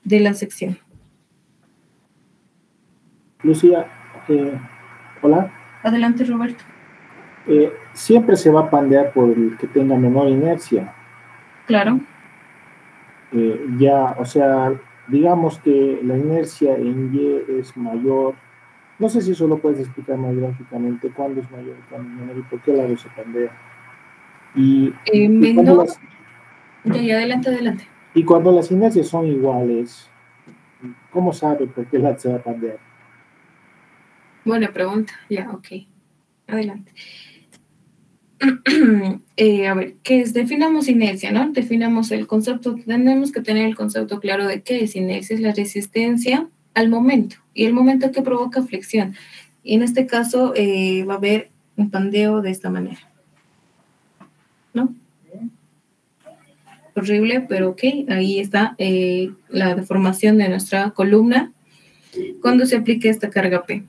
de la sección. Lucía, hola. Adelante, Roberto. Siempre se va a pandear por el que tenga menor inercia. Claro. Ya, o sea, digamos que la inercia en Y es mayor. No sé si eso lo puedes explicar más gráficamente, cuándo es mayor, cuándo es menor y por qué lado se pandea. Y Menor. Ya, adelante. Y cuando las inercias son iguales, ¿cómo sabe por qué lado se va a pandear? Buena pregunta. Ya, ok. Adelante. A ver, ¿qué es? Definamos inercia, ¿no? Definamos el concepto, tenemos que tener el concepto claro de qué es inercia, es la resistencia al momento, y el momento que provoca flexión. Y en este caso va a haber un pandeo de esta manera, ¿no? Horrible, pero ok, ahí está la deformación de nuestra columna cuando se aplique esta carga P.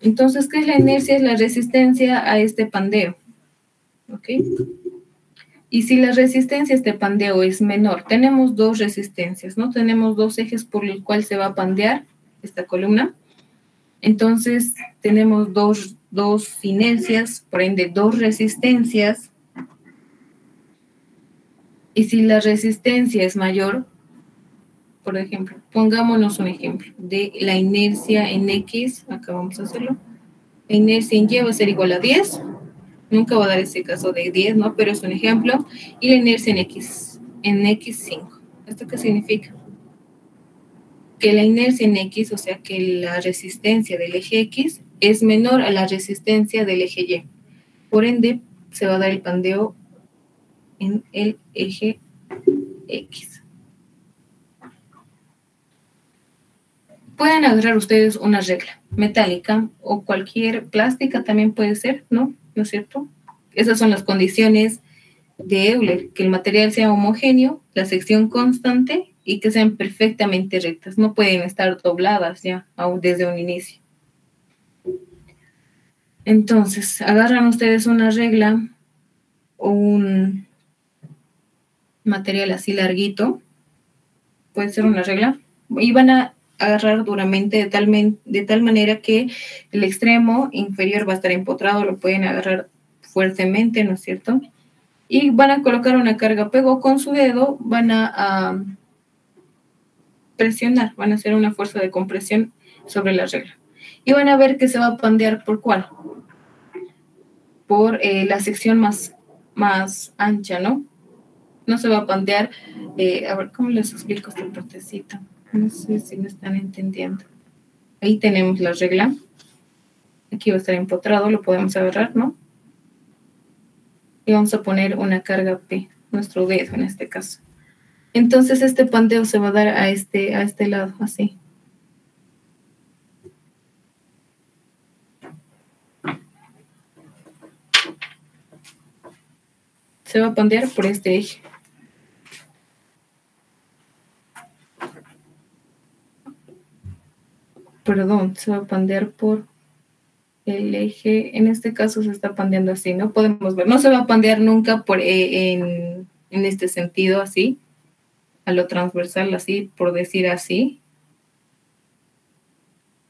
Entonces, ¿qué es la inercia? Es la resistencia a este pandeo. ¿Ok? Y si la resistencia a este pandeo es menor, tenemos dos resistencias, ¿no? Tenemos dos ejes por el cual se va a pandear esta columna. Entonces, tenemos dos inercias, por ende, dos resistencias. Y si la resistencia es mayor, por ejemplo, pongámonos un ejemplo de la inercia en X, acá vamos a hacerlo. La inercia en Y va a ser igual a 10. Nunca va a dar ese caso de 10, ¿no? Pero es un ejemplo. Y la inercia en X5. ¿Esto qué significa? Que la inercia en X, o sea que la resistencia del eje X es menor a la resistencia del eje Y. Por ende, se va a dar el pandeo en el eje X. Pueden agarrar ustedes una regla metálica o cualquier plástica también puede ser, ¿no? ¿No es cierto? Esas son las condiciones de Euler, que el material sea homogéneo, la sección constante y que sean perfectamente rectas. No pueden estar dobladas ya desde un inicio. Entonces, agarran ustedes una regla o un material así larguito, puede ser una regla, y van a agarrar duramente de tal manera que el extremo inferior va a estar empotrado, lo pueden agarrar fuertemente, ¿no es cierto? Y van a colocar una carga pego con su dedo, van a presionar, van a hacer una fuerza de compresión sobre la regla. Y van a ver que se va a pandear por cuál. Por la sección más ancha, ¿no? No se va a pandear, a ver, ¿cómo les explico esta partecita? No sé si me están entendiendo. Ahí tenemos la regla. Aquí va a estar empotrado, lo podemos agarrar, ¿no? Y vamos a poner una carga P, nuestro dedo en este caso. Entonces este pandeo se va a dar a este lado, así. Se va a pandear por este eje. Perdón, se va a pandear por el eje, en este caso se está pandeando así, ¿no? Podemos ver, no se va a pandear nunca en este sentido así, a lo transversal así, por decir así,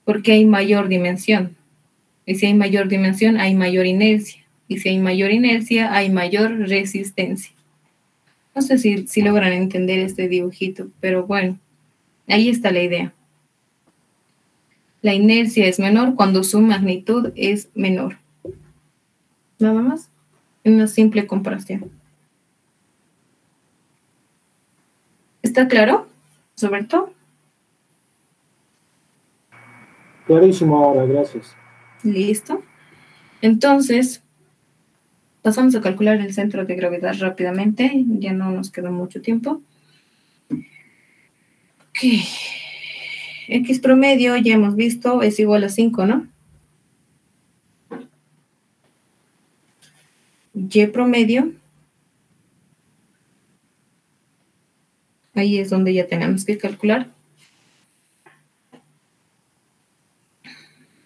porque hay mayor dimensión. Y si hay mayor dimensión, hay mayor inercia. Y si hay mayor inercia, hay mayor resistencia. No sé si logran entender este dibujito, pero bueno, ahí está la idea. La inercia es menor cuando su magnitud es menor. Nada más. Una simple comparación. ¿Está claro? Sobre todo. Clarísimo ahora, gracias. Listo. Entonces, pasamos a calcular el centro de gravedad rápidamente. Ya no nos queda mucho tiempo. Ok. X promedio, ya hemos visto, es igual a 5, ¿no? Y promedio. Ahí es donde ya tenemos que calcular.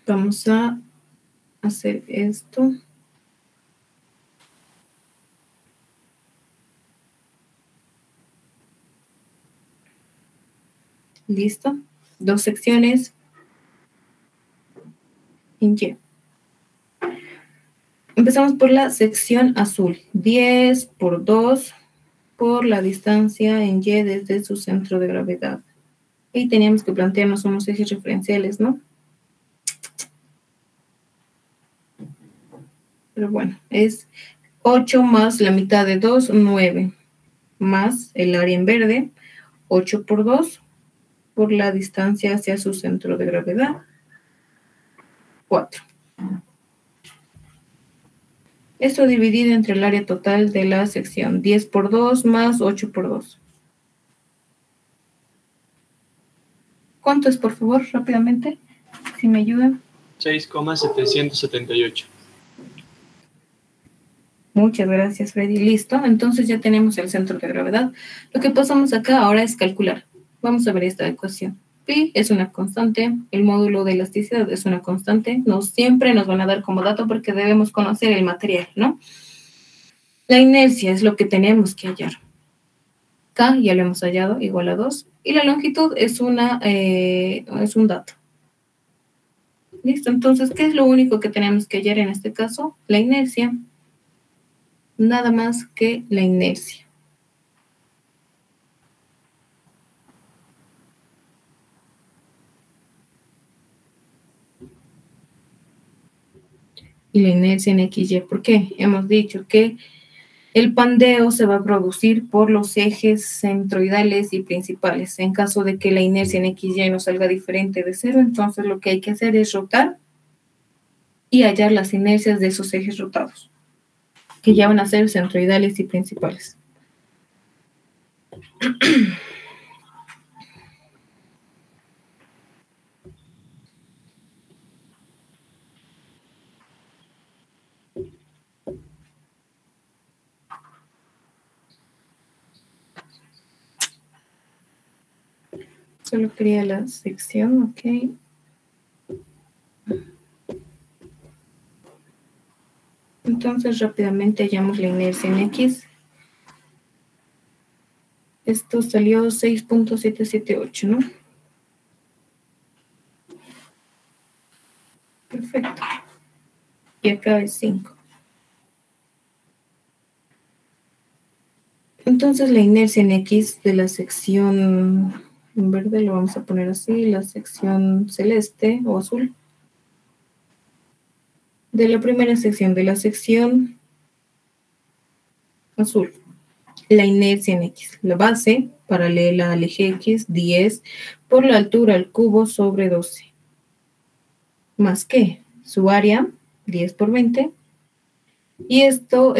Vamos a hacer esto. Listo. 2 secciones en Y. Empezamos por la sección azul. 10 por 2 por la distancia en Y desde su centro de gravedad. Y teníamos que plantearnos unos ejes referenciales, ¿no? Pero bueno, es 8 más la mitad de 2, 9. Más el área en verde, 8 por 2 por la distancia hacia su centro de gravedad, 4. Esto dividido entre el área total de la sección, 10 por 2 más 8 por 2. ¿Cuánto es, por favor, rápidamente? Si me ayudan. 6,778. Muchas gracias, Freddy. Listo. Entonces ya tenemos el centro de gravedad. Lo que pasamos acá ahora es calcular. Vamos a ver esta ecuación. Pi es una constante, el módulo de elasticidad es una constante. No siempre nos van a dar como dato porque debemos conocer el material, ¿no? La inercia es lo que tenemos que hallar. K ya lo hemos hallado, igual a 2. Y la longitud es un dato. Listo. Entonces, ¿qué es lo único que tenemos que hallar en este caso? La inercia. Nada más que la inercia. Y la inercia en XY. ¿Por qué? Hemos dicho que el pandeo se va a producir por los ejes centroidales y principales. En caso de que la inercia en XY no salga diferente de 0, entonces lo que hay que hacer es rotar y hallar las inercias de esos ejes rotados, que ya van a ser centroidales y principales. Solo quería la sección, ok. Entonces rápidamente hallamos la inercia en X. Esto salió 6.778, ¿no? Perfecto. Y acá es 5. Entonces la inercia en X de la sección en verde, lo vamos a poner así, la sección celeste o azul. De la primera sección, de la sección azul, la inercia en X. La base paralela al eje X, 10 por la altura al cubo sobre 12. Más que su área, 10 por 20. Y esto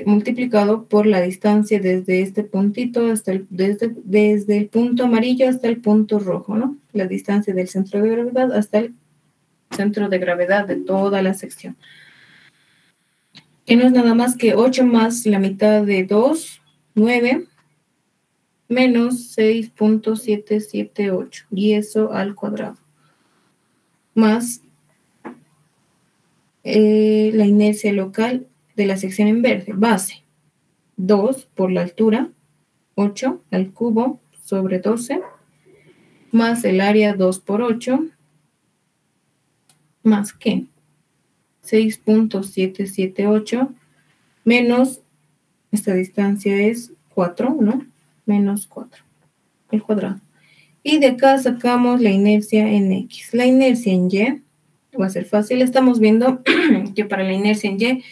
multiplicado por la distancia desde este puntito hasta desde el punto amarillo hasta el punto rojo, ¿no? La distancia del centro de gravedad hasta el centro de gravedad de toda la sección. Que no es nada más que 8 más la mitad de 2, 9, menos 6.778. Y eso al cuadrado. Más la inercia local de la sección en verde, base, 2 por la altura, 8 al cubo sobre 12, más el área 2 por 8, más que 6.778, menos, esta distancia es 4, ¿no? Menos 4, el cuadrado. Y de acá sacamos la inercia en X. La inercia en Y va a ser fácil. Estamos viendo que para la inercia en Y,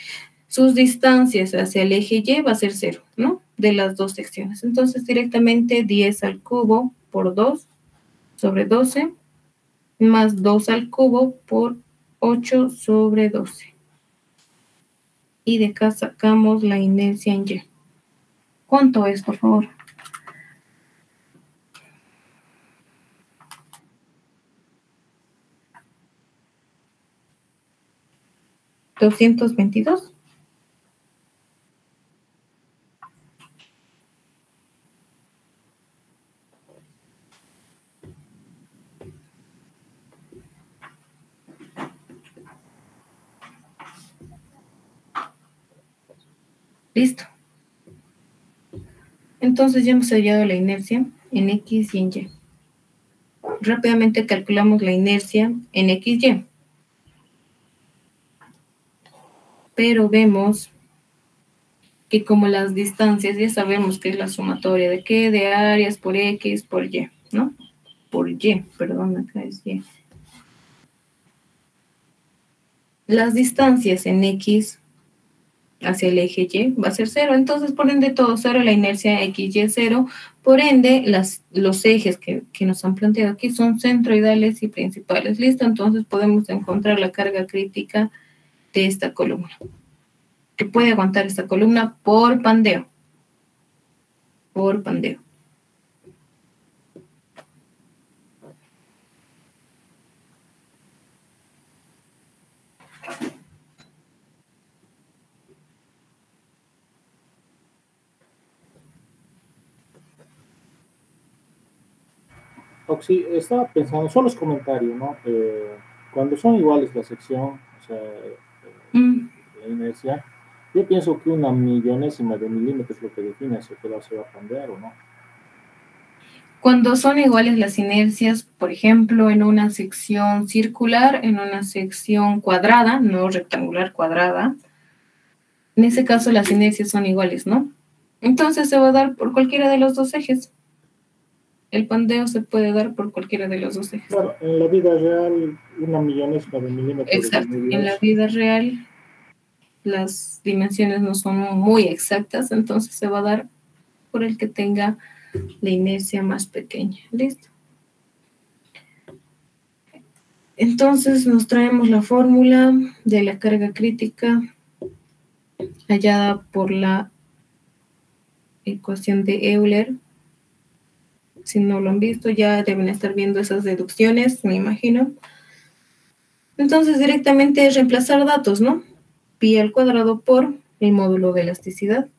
sus distancias hacia el eje Y va a ser 0, ¿no? De las dos secciones. Entonces, directamente 10 al cubo por 2 sobre 12, más 2 al cubo por 8 sobre 12. Y de acá sacamos la inercia en Y. ¿Cuánto es, por favor? ¿222? Listo. Entonces ya hemos hallado la inercia en X y en Y. Rápidamente calculamos la inercia en XY. Pero vemos que como las distancias, ya sabemos que es la sumatoria de qué, de áreas por X por Y, ¿no? Por Y, perdón, acá es Y. Las distancias en X hacia el eje Y va a ser 0, entonces por ende todo 0, la inercia XY 0, por ende los ejes que nos han planteado aquí son centroidales y principales. Listo, entonces podemos encontrar la carga crítica de esta columna, que puede aguantar esta columna por pandeo. Por pandeo. Oxy, estaba pensando, solo es comentario, ¿no? Cuando son iguales la sección, o sea, la inercia, yo pienso que una millonésima de milímetro es lo que define si el se va a cambiar o no. Cuando son iguales las inercias, por ejemplo, en una sección circular, en una sección cuadrada, no rectangular, cuadrada, en ese caso las inercias son iguales, ¿no? Entonces se va a dar por cualquiera de los dos ejes. El pandeo se puede dar por cualquiera de los dos ejes. Claro, en la vida real, una millonésima de milímetro. Exacto. En la vida real, las dimensiones no son muy exactas, entonces se va a dar por el que tenga la inercia más pequeña. ¿Listo? Entonces nos traemos la fórmula de la carga crítica hallada por la ecuación de Euler. Si no lo han visto, ya deben estar viendo esas deducciones, me imagino. Entonces, directamente es reemplazar datos, ¿no? Pi al cuadrado por el módulo de elasticidad.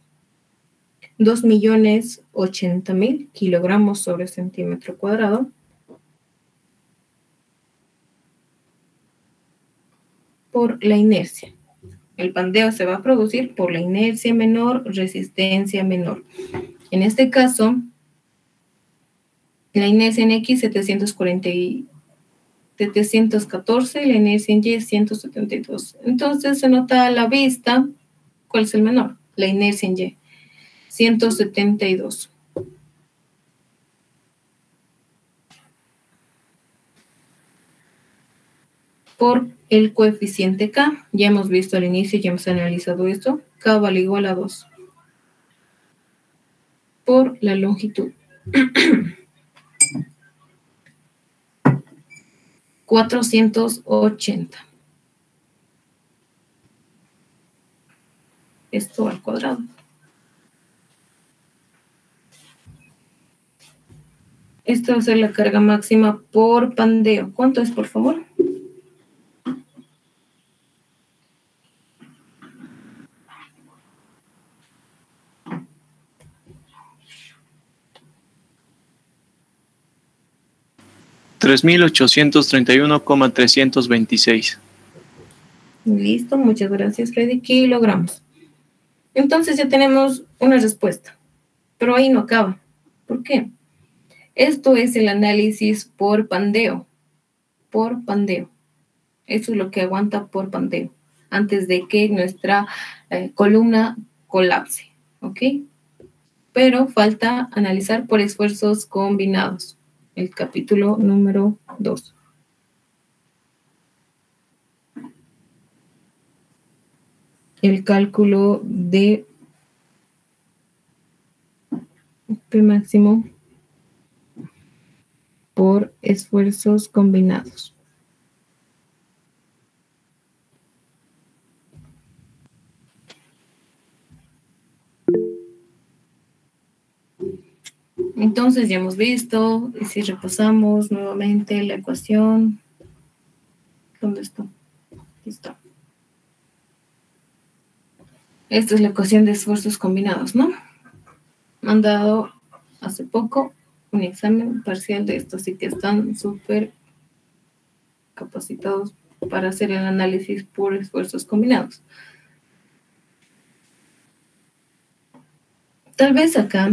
2.080.000 kilogramos sobre centímetro cuadrado. Por la inercia. El pandeo se va a producir por la inercia menor, resistencia menor. En este caso, la inercia en X 714, la inercia en Y 172. Entonces se nota a la vista, ¿cuál es el menor? La inercia en Y, 172. Por el coeficiente K, ya hemos visto al inicio, ya hemos analizado esto, K vale igual a 2. Por la longitud. 480. Esto al cuadrado. Esta va a ser la carga máxima por pandeo. ¿Cuánto es, por favor? $3.831,326. Listo, muchas gracias, Freddy. Kilogramos. Entonces ya tenemos una respuesta, pero ahí no acaba. ¿Por qué? Esto es el análisis por pandeo. Por pandeo. Eso es lo que aguanta por pandeo, antes de que nuestra columna colapse. ¿Ok? Pero falta analizar por esfuerzos combinados. El capítulo número 2. El cálculo de P máximo por esfuerzos combinados. Entonces ya hemos visto, y si repasamos nuevamente la ecuación, ¿dónde está? Aquí está. Esta es la ecuación de esfuerzos combinados, ¿no? Me han dado hace poco un examen parcial de esto, así que están súper capacitados para hacer el análisis por esfuerzos combinados. Tal vez acá,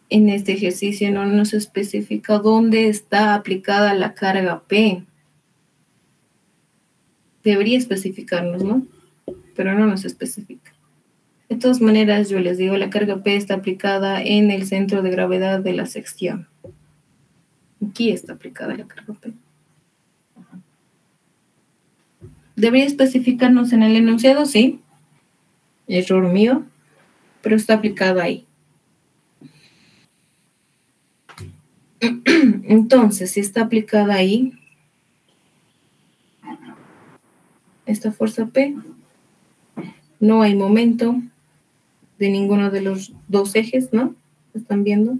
en este ejercicio, no nos especifica dónde está aplicada la carga P. Debería especificarnos, ¿no? Pero no nos especifica. De todas maneras, yo les digo, la carga P está aplicada en el centro de gravedad de la sección. Aquí está aplicada la carga P. ¿Debería especificarnos en el enunciado? Sí. Error mío, pero está aplicada ahí. Entonces, si está aplicada ahí, esta fuerza P, no hay momento de ninguno de los dos ejes, ¿no? ¿Están viendo?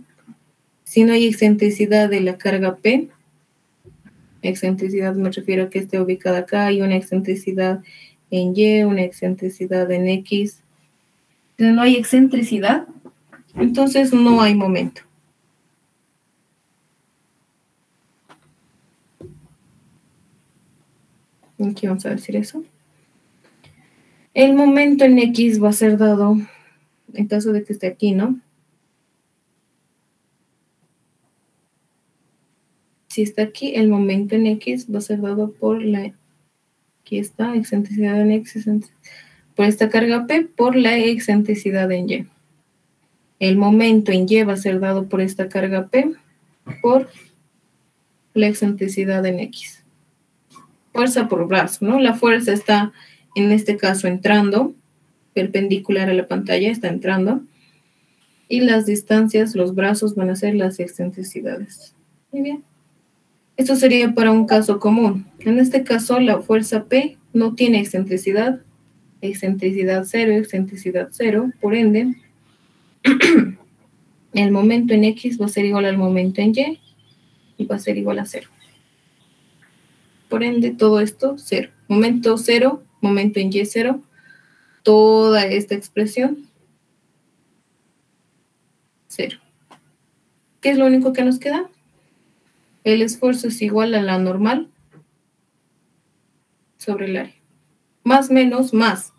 Si no hay excentricidad de la carga P, excentricidad me refiero a que esté ubicada acá, hay una excentricidad en Y, una excentricidad en X. Si no hay excentricidad, entonces no hay momento. Aquí vamos a decir eso. El momento en X va a ser dado, en caso de que esté aquí, ¿no? Si está aquí, el momento en X va a ser dado por la, aquí está, excentricidad en X, por esta carga P, por la excentricidad en Y. El momento en Y va a ser dado por esta carga P, por la excentricidad en X. Fuerza por brazo, ¿no? La fuerza está, en este caso, entrando, perpendicular a la pantalla, está entrando. Y las distancias, los brazos van a ser las excentricidades. Muy bien. Esto sería para un caso común. En este caso, la fuerza P no tiene excentricidad cero, por ende, el momento en X va a ser igual al momento en Y va a ser igual a 0. Por ende, todo esto, 0. Momento 0, momento en Y 0, toda esta expresión, 0. ¿Qué es lo único que nos queda? El esfuerzo es igual a la normal sobre el área. Más, menos, más.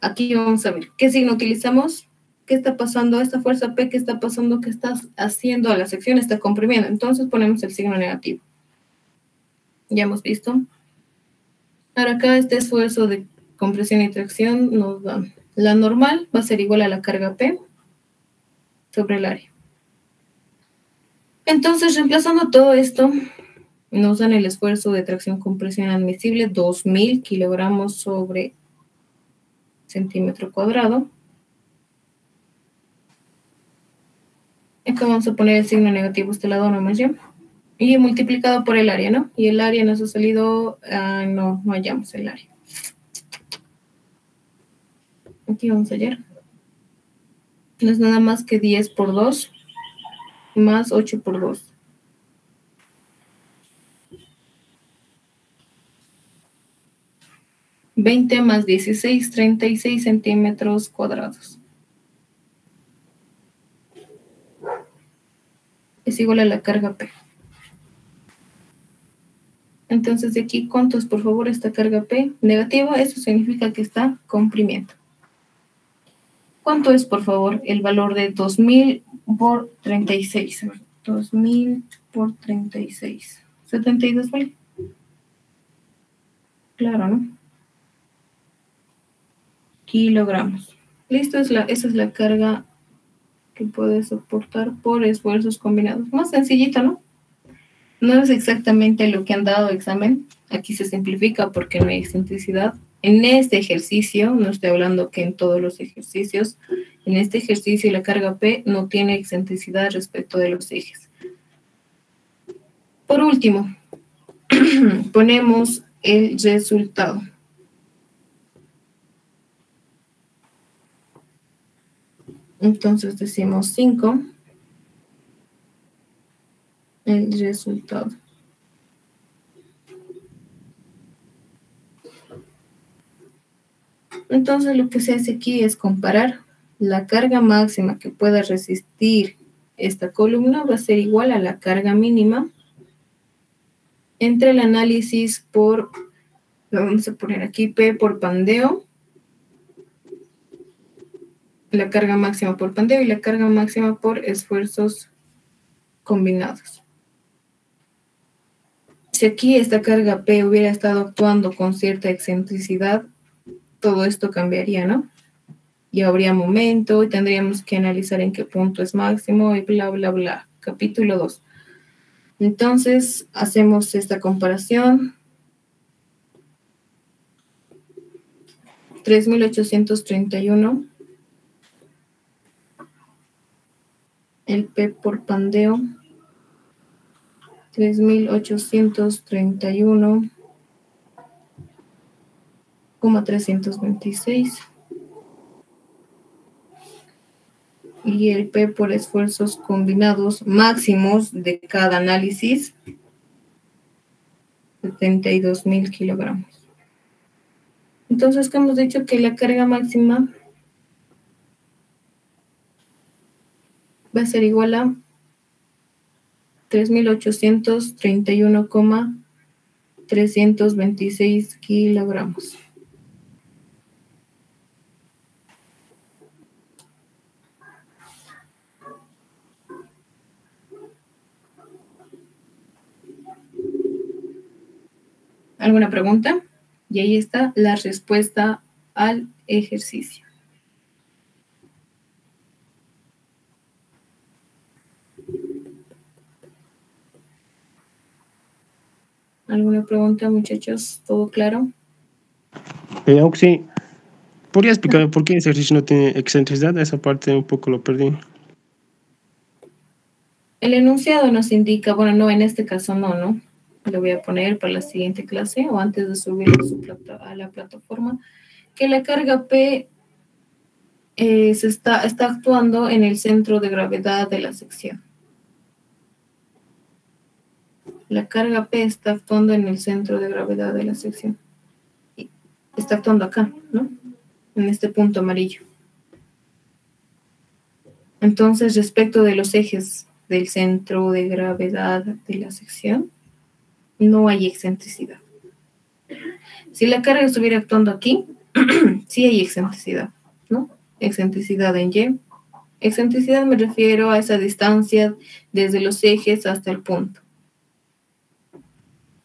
Aquí vamos a ver, ¿qué signo utilizamos? ¿Qué está pasando? Esta fuerza P, ¿qué está pasando? ¿Qué está haciendo a la sección? Está comprimiendo. Entonces ponemos el signo negativo. Ya hemos visto. Ahora acá este esfuerzo de compresión y tracción nos da. La normal va a ser igual a la carga P sobre el área. Entonces, reemplazando todo esto, nos dan el esfuerzo de tracción-compresión admisible, 2000 kilogramos sobre centímetro cuadrado. Acá vamos a poner el signo negativo a este lado nomás ya. Y multiplicado por el área, ¿no? Y el área nos ha salido, no hallamos el área. Aquí vamos a hallar. No es nada más que 10 por 2 más 8 por 2. $20 más 16, 36 centímetros cuadrados. Es igual a la carga P. Entonces, de aquí, ¿cuánto es, por favor, esta carga P negativa? Eso significa que está comprimiendo. ¿Cuánto es, por favor, el valor de 2000 por 36? 2000 por 36. 72.000. Claro, ¿no? Kilogramos. Listo, esa es la carga que puede soportar por esfuerzos combinados. Más sencillito, ¿no? No es exactamente lo que han dado examen. Aquí se simplifica porque no hay excentricidad. En este ejercicio, no estoy hablando que en todos los ejercicios, en este ejercicio la carga P no tiene excentricidad respecto de los ejes. Por último, ponemos el resultado. Entonces decimos 5. El resultado. Entonces lo que se hace aquí es comparar la carga máxima que pueda resistir esta columna va a ser igual a la carga mínima entre el análisis por, lo vamos a poner aquí, P por pandeo, la carga máxima por pandeo y la carga máxima por esfuerzos combinados. Si aquí esta carga P hubiera estado actuando con cierta excentricidad, todo esto cambiaría, ¿no? Y habría momento y tendríamos que analizar en qué punto es máximo y bla, bla, bla. Capítulo 2. Entonces, hacemos esta comparación. 3.831. El P por pandeo. 3.831,326. Y el P por esfuerzos combinados máximos de cada análisis, 72.000 kilogramos. Entonces, que hemos dicho que la carga máxima va a ser igual a 3.831,326 kilogramos. ¿Alguna pregunta? Y ahí está la respuesta al ejercicio. ¿Alguna pregunta, muchachos? ¿Todo claro? Oxy, ¿podría explicarme por qué ese ejercicio no tiene excentricidad? Esa parte un poco lo perdí. El enunciado nos indica, bueno, no, en este caso no. Lo voy a poner para la siguiente clase o antes de subirlo a la plataforma, que la carga P está actuando en el centro de gravedad de la sección. La carga P está actuando en el centro de gravedad de la sección. Está actuando acá, ¿no? En este punto amarillo. Entonces, respecto de los ejes del centro de gravedad de la sección, no hay excentricidad. Si la carga estuviera actuando aquí, sí hay excentricidad, ¿no? Excentricidad en Y. Excentricidad me refiero a esa distancia desde los ejes hasta el punto.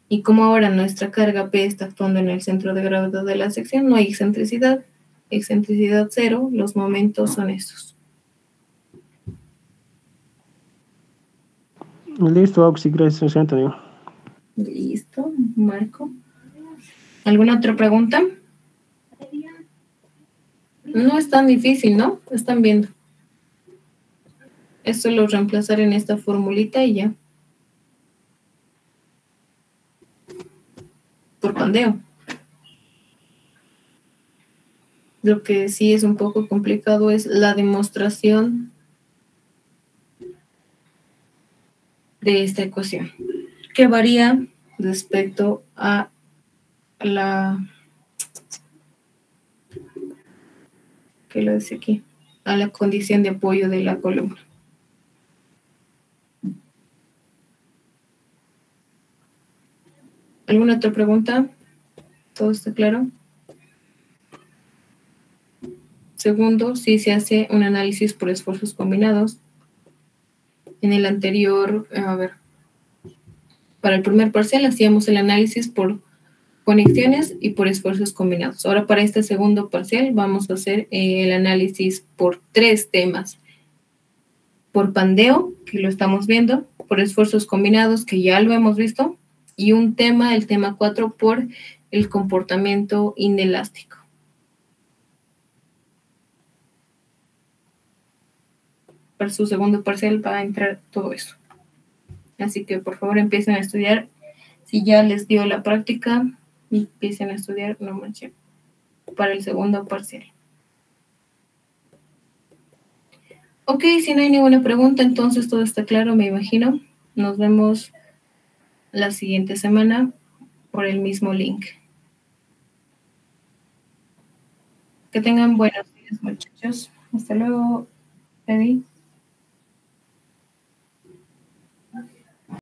Y como ahora nuestra carga P está actuando en el centro de gravedad de la sección, no hay excentricidad. Excentricidad 0, los momentos son estos. Listo, Oxy, gracias, Antonio. Listo, Marco. ¿Alguna otra pregunta? No es tan difícil, ¿no? Están viendo. Es solo reemplazar en esta formulita y ya. Por pandeo. Lo que sí es un poco complicado es la demostración de esta ecuación, que varía respecto a la... ¿Qué lo dice aquí? A la condición de apoyo de la columna. ¿Alguna otra pregunta? ¿Todo está claro? Segundo, si se hace un análisis por esfuerzos combinados. En el anterior, a ver, para el primer parcial hacíamos el análisis por conexiones y por esfuerzos combinados. Ahora para este segundo parcial vamos a hacer el análisis por 3 temas. Por pandeo, que lo estamos viendo, por esfuerzos combinados, que ya lo hemos visto, y un tema, el tema 4, por el comportamiento inelástico. Para su segundo parcial va a entrar todo eso. Así que por favor empiecen a estudiar. Si ya les dio la práctica, empiecen a estudiar, no manchen, para el segundo parcial. Ok, si no hay ninguna pregunta, entonces todo está claro, me imagino. Nos vemos la siguiente semana por el mismo link. Que tengan buenos días, muchachos. Hasta luego, Eddie.